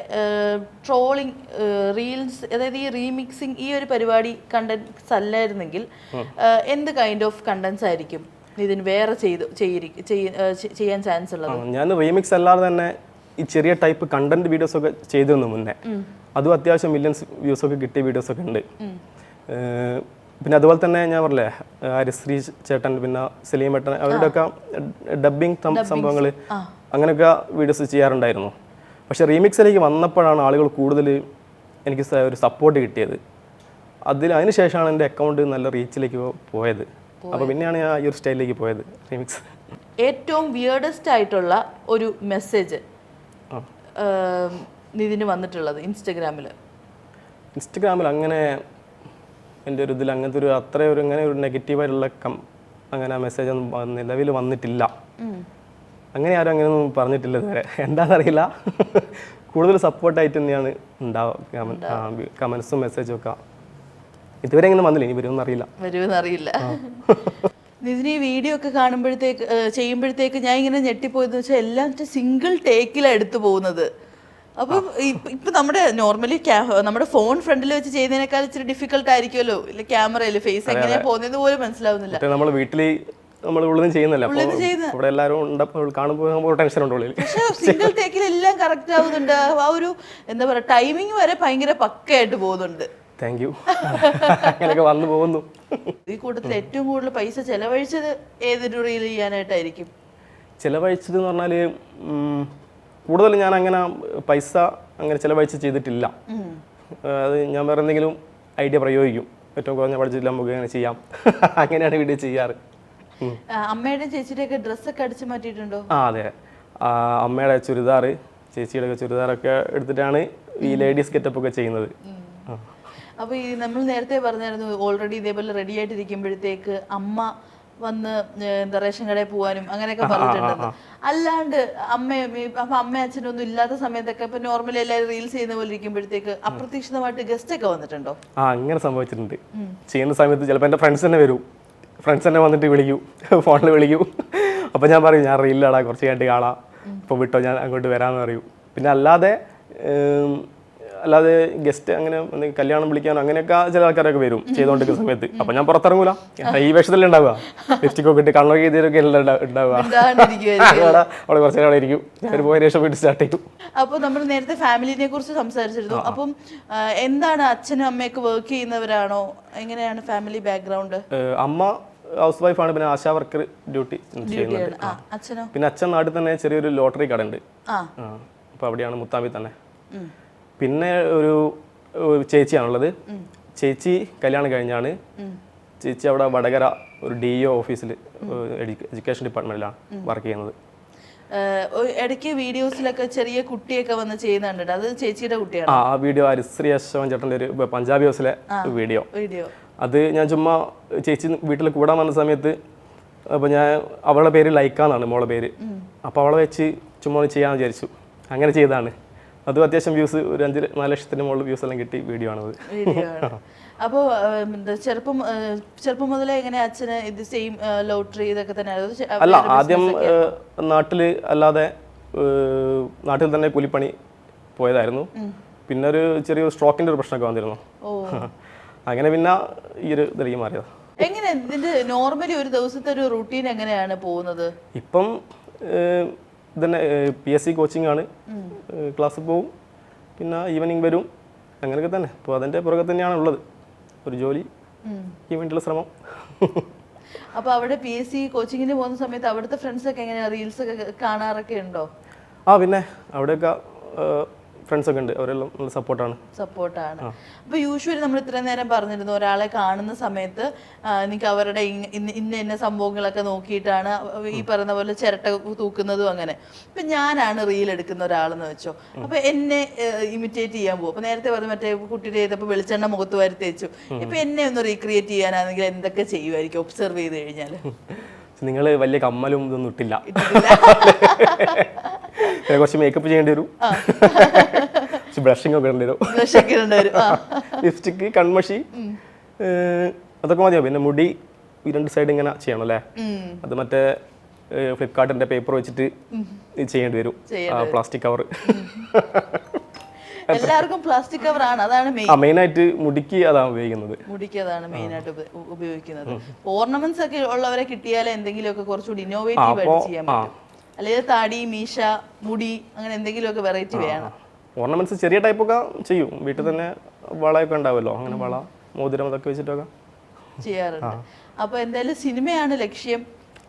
ട്രോളിങ് റീൽസ്, അതായത് ഈ റീമിക്സിങ്, ഈ ഒരു പരിപാടി കണ്ടന്റ്സ് അല്ലായിരുന്നെങ്കിൽ എന്ത് കൈൻഡ് ഓഫ് കണ്ടന്റ്സ് ആയിരിക്കും ഇതിന് വേറെ ചെയ്യാൻ ചാൻസ് ഉള്ളത്? ഞാൻ റീമിക്സ് അല്ലാതെ തന്നെ ഈ ചെറിയ ടൈപ്പ് കണ്ടന്റ് വീഡിയോസ് ഒക്കെ ചെയ്തിരുന്നു മുന്നേ. അതും അത്യാവശ്യം മില്യൺസ് വ്യൂസ് ഒക്കെ കിട്ടിയ വീഡിയോസ് ഒക്കെ ഉണ്ട്. പിന്നെ അതുപോലെ തന്നെ ഞാൻ പറഞ്ഞില്ലേ ഹരിശ്രീ ചേട്ടൻ, പിന്നെ സലീം ഏട്ടൻ, അവരുടെയൊക്കെ ഡബ്ബിങ് സംഭവങ്ങൾ അങ്ങനെയൊക്കെ വീഡിയോസ് ചെയ്യാറുണ്ടായിരുന്നു. പക്ഷേ റീമിക്സിലേക്ക് വന്നപ്പോഴാണ് ആളുകൾ കൂടുതൽ എനിക്ക് ഒരു സപ്പോർട്ട് കിട്ടിയത്. അതിന് ശേഷമാണ് എൻ്റെ അക്കൗണ്ട് നല്ല റീച്ചിലേക്ക് പോയത്. അപ്പോൾ പിന്നെയാണ് ഞാൻ ഈ ഒരു സ്റ്റൈലിലേക്ക് പോയത് റീമിക്സ്. ഏറ്റവും വിയർഡസ്റ്റ് ആയിട്ടുള്ള ഒരു മെസ്സേജ് നിതിന് വന്നിട്ടുള്ളത് ഇൻസ്റ്റഗ്രാമിൽ അങ്ങനെ എൻ്റെ ഒരു ഇതിൽ അങ്ങനത്തെ ഒരു അങ്ങനെ ഒരു നെഗറ്റീവായിട്ടുള്ള അങ്ങനെ മെസ്സേജ് ഒന്നും നിലവിൽ വന്നിട്ടില്ല. അങ്ങനെ ആരും അങ്ങനെയൊന്നും പറഞ്ഞിട്ടില്ല ഇതുവരെ. എന്താണെന്നറിയില്ല. കൂടുതൽ സപ്പോർട്ടായിട്ട് തന്നെയാണ് ഉണ്ടാവുക. കമൻസും മെസ്സേജും ഒക്കെ ഇതുവരെ ഇങ്ങനെ വന്നില്ല. ഇനി വരുമെന്ന് അറിയില്ല. നിതിന് ഈ വീഡിയോ ഒക്കെ ചെയ്യുമ്പോഴത്തേക്ക് ഞാൻ ഇങ്ങനെ ഞെട്ടിപ്പോയെന്ന് വെച്ചാൽ എല്ലാം സിംഗിൾ ടേക്കിലാണ് എടുത്തു പോകുന്നത്. അപ്പം ഇപ്പം നോർമലി നമ്മുടെ ഫോൺ ഫ്രണ്ടിൽ വെച്ച് ചെയ്യുന്നതിനേക്കാൾ ഇച്ചിരി ഡിഫിക്കൽട്ട് ആയിരിക്കുമല്ലോ, ഇല്ല ക്യാമറയിൽ ഫേസ് എങ്ങനെയാ പോകുന്നത് പോലും മനസ്സിലാവുന്നില്ല. നമ്മൾ വീട്ടിൽ നമ്മൾ ഉള്ളിൽ ചെയ്യുന്നില്ല, ഇവിടെ എല്ലാവരും കാണുമ്പോൾ ടെൻഷൻ ഉണ്ട് ഉള്ളിൽ. പക്ഷെ സിംഗിൾ ടേക്കിൽ എല്ലാം കറക്റ്റ് ആവുന്നുണ്ട്. ആ ഒരു എന്താ പറയുക ടൈമിങ് വരെ ഭയങ്കര പക്കയായിട്ട് പോകുന്നുണ്ട്. Thank you. അങ്ങനെയൊക്കെ വന്നു പോകുന്നു. ഈ കൂട്ടത്തിൽ ഏറ്റവും കൂടുതൽ പൈസ ചെലവഴിച്ചത് ഏതൊരു റീൽ ചെയ്യാനായിട്ടായിരിക്കും? ചിലവഴിച്ചത് എന്ന് പറഞ്ഞാൽ കൂടുതൽ ഞാൻ അങ്ങനെ പൈസ അങ്ങനെ ചിലവഴിച്ച് ചെയ്തിട്ടില്ല. അത് ഞാൻ വേറെ എന്തെങ്കിലും ഐഡിയ പ്രയോഗിക്കും. ഏറ്റവും കുറഞ്ഞ ബഡ്ജറ്റിൽ നമുക്ക് അങ്ങനെ ചെയ്യാം. അങ്ങനെയാണ് വീഡിയോ ചെയ്യാറ്. അമ്മയുടെ ചേച്ചിയുടെ ഒക്കെ ഡ്രസ്സൊക്കെ അടിച്ചു മാറ്റിയിട്ടുണ്ടോ? അതെ, അമ്മയുടെ ചുരിദാർ, ചേച്ചിയുടെ ഒക്കെ ചുരിദാറൊക്കെ എടുത്തിട്ടാണ് ഈ ലേഡീസ് ഗെറ്റപ്പ് ഒക്കെ ചെയ്യുന്നത്. അപ്പോൾ ഈ നമ്മൾ നേരത്തെ പറഞ്ഞായിരുന്നു ഓൾറെഡി ഇതേപോലെ റെഡി ആയിട്ടിരിക്കുമ്പോഴത്തേക്ക് അമ്മ വന്ന് എന്താ റേഷൻ കടയിൽ പോകാനും അങ്ങനെയൊക്കെ പറഞ്ഞിട്ടുണ്ടെന്ന്. അല്ലാണ്ട് അമ്മ അച്ഛനൊന്നും ഇല്ലാത്ത സമയത്തൊക്കെ ഇപ്പൊ നോർമലി എല്ലാവരും റീൽസ് ചെയ്യുന്ന പോലെ ഇരിക്കുമ്പോഴത്തേക്ക് അപ്രതീക്ഷിതമായിട്ട് ഗസ്റ്റ് ഒക്കെ വന്നിട്ടുണ്ടോ? അങ്ങനെ സംഭവിച്ചിട്ടുണ്ട്. ചെയ്യുന്ന സമയത്ത് ചിലപ്പോൾ എൻ്റെ ഫ്രണ്ട്സ് തന്നെ വരും. ഫ്രണ്ട്സ് തന്നെ വന്നിട്ട് വിളിക്കും, ഫോണിൽ വിളിക്കും. അപ്പോൾ ഞാൻ പറയും ഞാൻ റീലിലാടാ, കുറച്ച് കഴിഞ്ഞിട്ട് കാണാം, ഇപ്പോൾ വിട്ടോ ഞാൻ അങ്ങോട്ട് വരാമെന്ന് പറയും. പിന്നെ അല്ലാതെ ഗസ്റ്റ് അങ്ങനെ കല്യാണം വിളിക്കാനോ അങ്ങനെയൊക്കെ ചില ആൾക്കാരൊക്കെ വരും ചെയ്തുകൊണ്ടിരിക്കുന്ന സമയത്ത്. അപ്പം ഞാൻ പുറത്തിറങ്ങൂല, ഈ വേഷത്തിലേ ഉണ്ടാവുക. ലിപ്സ്റ്റിക്കൊക്കെ ഇട്ട് കണ്ണൊക്കെ ചെയ്തൊക്കെ ഉണ്ടാവുക. അവിടെ കുറച്ച് നേരം ഇരിക്കും, ഞാൻ പോയ ശേഷം വീട്ടിൽ സ്റ്റാർട്ട് ചെയ്യും. അപ്പോൾ നമ്മൾ നേരത്തെ ഫാമിലിനെ കുറിച്ച് സംസാരിച്ചിരുന്നു. അപ്പം എന്താണ് അച്ഛനും അമ്മയൊക്കെ വർക്ക് ചെയ്യുന്നവരാണോ? എങ്ങനെയാണ് ഫാമിലി ബാക്ക്ഗ്രൗണ്ട്? അമ്മ ഹൗസ് വൈഫാണ്, പിന്നെ ആശാ വർക്കർ ഡ്യൂട്ടി ചെയ്യുന്നുണ്ട്. പിന്നെ അച്ഛൻ നാട്ടിൽ തന്നെ ചെറിയൊരു ലോട്ടറി കട ഉണ്ട്, അപ്പോൾ അവിടെയാണ് മുത്താബി തന്നെ. പിന്നെ ഒരു ചേച്ചിയാണുള്ളത്. ചേച്ചി കല്യാണം കഴിഞ്ഞാണ്. ചേച്ചി അവിടെ വടകര ഒരു DO ഓഫീസിൽ എഡ്യൂക്കേഷൻ ഡിപ്പാർട്ട്മെന്റിലാണ് വർക്ക് ചെയ്യുന്നത്. ഇടയ്ക്ക് വീഡിയോസിലൊക്കെ ചെറിയ കുട്ടിയൊക്കെ വന്ന് ചെയ്യുന്നുണ്ട്, അത് ചേച്ചിയുടെ കുട്ടിയാണ്. ആ വീഡിയോ ഹരിശ്രീ അശോകൻ ചേട്ടൻ്റെ ഒരു പഞ്ചാബി ഹൗസിലെ വീഡിയോ. അത് ഞാൻ ചുമ്മാ ചേച്ചി വീട്ടിൽ കൂടാൻ വന്ന സമയത്ത് അപ്പോൾ ഞാൻ അവളുടെ പേര് ലൈക്കാന്നാണ് മോളെ പേര്. അപ്പോൾ അവളെ വെച്ച് ചുമ്മാ ചെയ്യാമെന്ന് വിചാരിച്ചു, അങ്ങനെ ചെയ്തതാണ്. അതും അത്യാവശ്യം വ്യൂസ്, ഒരു 5-4 ലക്ഷത്തിന് മുകളിൽ വ്യൂസ് എല്ലാം കിട്ടി വീഡിയോ ആണത്. അപ്പോൾ ചെറുപ്പം മുതലേ എങ്ങനെ അച്ഛന് ഇത് സെയിം ലോട്ടറി ഇതൊക്കെ തന്നെ? അല്ല, ആദ്യം നാട്ടിൽ അല്ലാതെ നാട്ടിൽ തന്നെ കൂലിപ്പണി പോയതായിരുന്നു. പിന്നെ ഒരു ചെറിയൊരു സ്ട്രോക്കിന്റെ ഒരു പ്രശ്നമൊക്കെ വന്നിരുന്നു. അങ്ങനെ പിന്നെ ഈ ഒരു ഇതിലേക്ക് മാറിയത്. എങ്ങനെ ഇതിന്റെ നോർമലി ഒരു ദിവസത്തെ ഒരു റൂട്ടീൻ എങ്ങനെയാണ് പോകുന്നത്? ഇപ്പം ഇതന്നെ PSC കോച്ചിങ് ആണ്, ക്ലാസ്സിൽ പോവും, പിന്നെ ഈവനിങ് വരും, അങ്ങനെയൊക്കെ തന്നെ. അപ്പോൾ അതിൻ്റെ പുറകെ തന്നെയാണ് ഉള്ളത് ഒരു ജോലി, ഈ വേണ്ടിയുള്ള ശ്രമം. അപ്പോൾ അവിടെ PSC കോച്ചിങ്ങിന് പോകുന്ന സമയത്ത് അവിടുത്തെ ഫ്രണ്ട്സൊക്കെ എങ്ങനെയാണ്, റീൽസ് ഒക്കെ കാണാറൊക്കെ ഉണ്ടോ? പിന്നെ അവിടെയൊക്കെ ഫ്രണ്ട്സൊക്കെ ഉണ്ട്, അവരെല്ലാം നല്ല സപ്പോർട്ടാണ്. അപ്പോൾ യൂഷ്വലി നമ്മൾ ഇത്രയും നേരം പറഞ്ഞിരുന്നു ഒരാളെ കാണുന്ന സമയത്ത് എനിക്ക് അവരുടെ ഇന്ന സംഭവങ്ങളൊക്കെ നോക്കിയിട്ടാണ് ഈ പറയുന്ന പോലെ ചിരട്ട തൂക്കുന്നതും അങ്ങനെ. ഇപ്പം ഞാനാണ് റീൽ എടുക്കുന്ന ഒരാളെന്ന് വെച്ചോ, അപ്പോൾ എന്നെ ഇമിറ്റേറ്റ് ചെയ്യാൻ പോകും. അപ്പോൾ നേരത്തെ പറഞ്ഞ മറ്റേ കുട്ടിയുടെ ചെയ്തപ്പോൾ വെളിച്ചെണ്ണ മുഖത്ത് വാരി തേച്ചു. ഇപ്പം എന്നെ ഒന്ന് റീക്രിയേറ്റ് ചെയ്യാനാണെങ്കിൽ എന്തൊക്കെ ചെയ്യുമായിരിക്കും ഒബ്സർവ് ചെയ്ത് കഴിഞ്ഞാൽ? നിങ്ങൾ വലിയ കമ്മലും ഇതൊന്നും ഇട്ടില്ല, കുറച്ച് മേക്കപ്പ് ചെയ്യേണ്ടി വരും, ബ്ലഷിംഗ് ഒക്കെ ഇടേണ്ടി വരും, ലിപ്സ്റ്റിക്ക്, കൺമഷി, അതൊക്കെ മതിയോ. പിന്നെ മുടി ഈ 2 സൈഡ് ഇങ്ങനെ ചെയ്യണം അല്ലേ, അത് മറ്റേ ഫ്ലിപ്കാർട്ടിന്റെ പേപ്പർ വെച്ചിട്ട് ചെയ്യേണ്ടി വരും, പ്ലാസ്റ്റിക് കവർ. എല്ലാവർക്കും പ്ലാസ്റ്റിക് കവർ ആണ്, അതാണ് മെയിൻ ആയിട്ട് മുടിക്ക് അതാണ് ഉപയോഗിക്കുന്നത്. മുടിക്ക് അതാണ് മെയിൻ ആയിട്ട് ഉപയോഗിക്കുന്നത്. ഓർണമെന്റ്സ് ഒക്കെ ഉള്ളവരെ കിട്ടിയാലേ എന്തെങ്കിലുമൊക്കെ കുറച്ചുകൂടി ഇന്നോവേറ്റീവ് ആയിട്ട് ചെയ്യാൻ പറ്റും. അല്ലെങ്കിൽ താടി, മീശ, മുടി, അങ്ങനെ എന്തെങ്കിലുമൊക്കെ വെറൈറ്റി വേണം. ഓർണമെന്റ്സ് ചെറിയ ടൈപ്പൊക്കെ ചെയ്യും, വീട്ടിൽ തന്നെ വളയൊക്കെ ഉണ്ടാവുമല്ലോ, അങ്ങനെ വള, മോതിരം, അതൊക്കെ വെച്ചിട്ടൊക്കെ ചെയ്യാറുണ്ട്. അപ്പൊ എന്തായാലും സിനിമയാണ് ലക്ഷ്യം?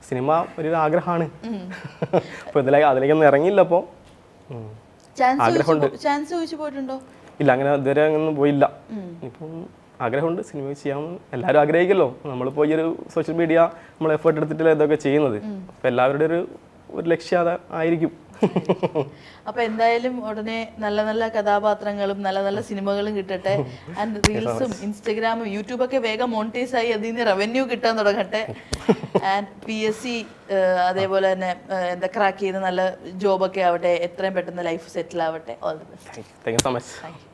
സിനിമ ഒരു ആഗ്രഹമാണ്. അപ്പൊ അതിലേക്കൊന്നും ഇറങ്ങിയില്ല. അപ്പോൾ ചാൻസ് ചോദിച്ചു പോയിട്ടുണ്ടോ? ഇല്ല, അങ്ങനെ ഇതുവരെ അങ്ങനെ പോയില്ല. ഇപ്പം ആഗ്രഹമുണ്ട് സിനിമ ചെയ്യാമെന്ന്. എല്ലാവരും ആഗ്രഹിക്കല്ലോ. നമ്മളിപ്പോൾ ഈ ഒരു സോഷ്യൽ മീഡിയ നമ്മൾ എഫേർട്ട് എടുത്തിട്ടല്ലേ ഇതൊക്കെ ചെയ്യുന്നത്. അപ്പം എല്ലാവരുടെ ഒരു ലക്ഷ്യം അത് ആയിരിക്കും. അപ്പൊ എന്തായാലും ഉടനെ നല്ല നല്ല കഥാപാത്രങ്ങളും നല്ല നല്ല സിനിമകളും കിട്ടട്ടെ. ആൻഡ് റീൽസും ഇൻസ്റ്റഗ്രാമും യൂട്യൂബൊക്കെ വേഗം മോണിറ്റൈസ് ആയി അതിൽ നിന്ന് റവന്യൂ കിട്ടാൻ തുടങ്ങട്ടെ. ആൻഡ് PSC അതേപോലെ തന്നെ എന്താ ക്രാക്ക് ചെയ്ത് നല്ല ജോബൊക്കെ ആവട്ടെ, എത്രയും പെട്ടെന്ന് ലൈഫ് സെറ്റിൽ ആവട്ടെ. All the best. Thank you so much. Thank you.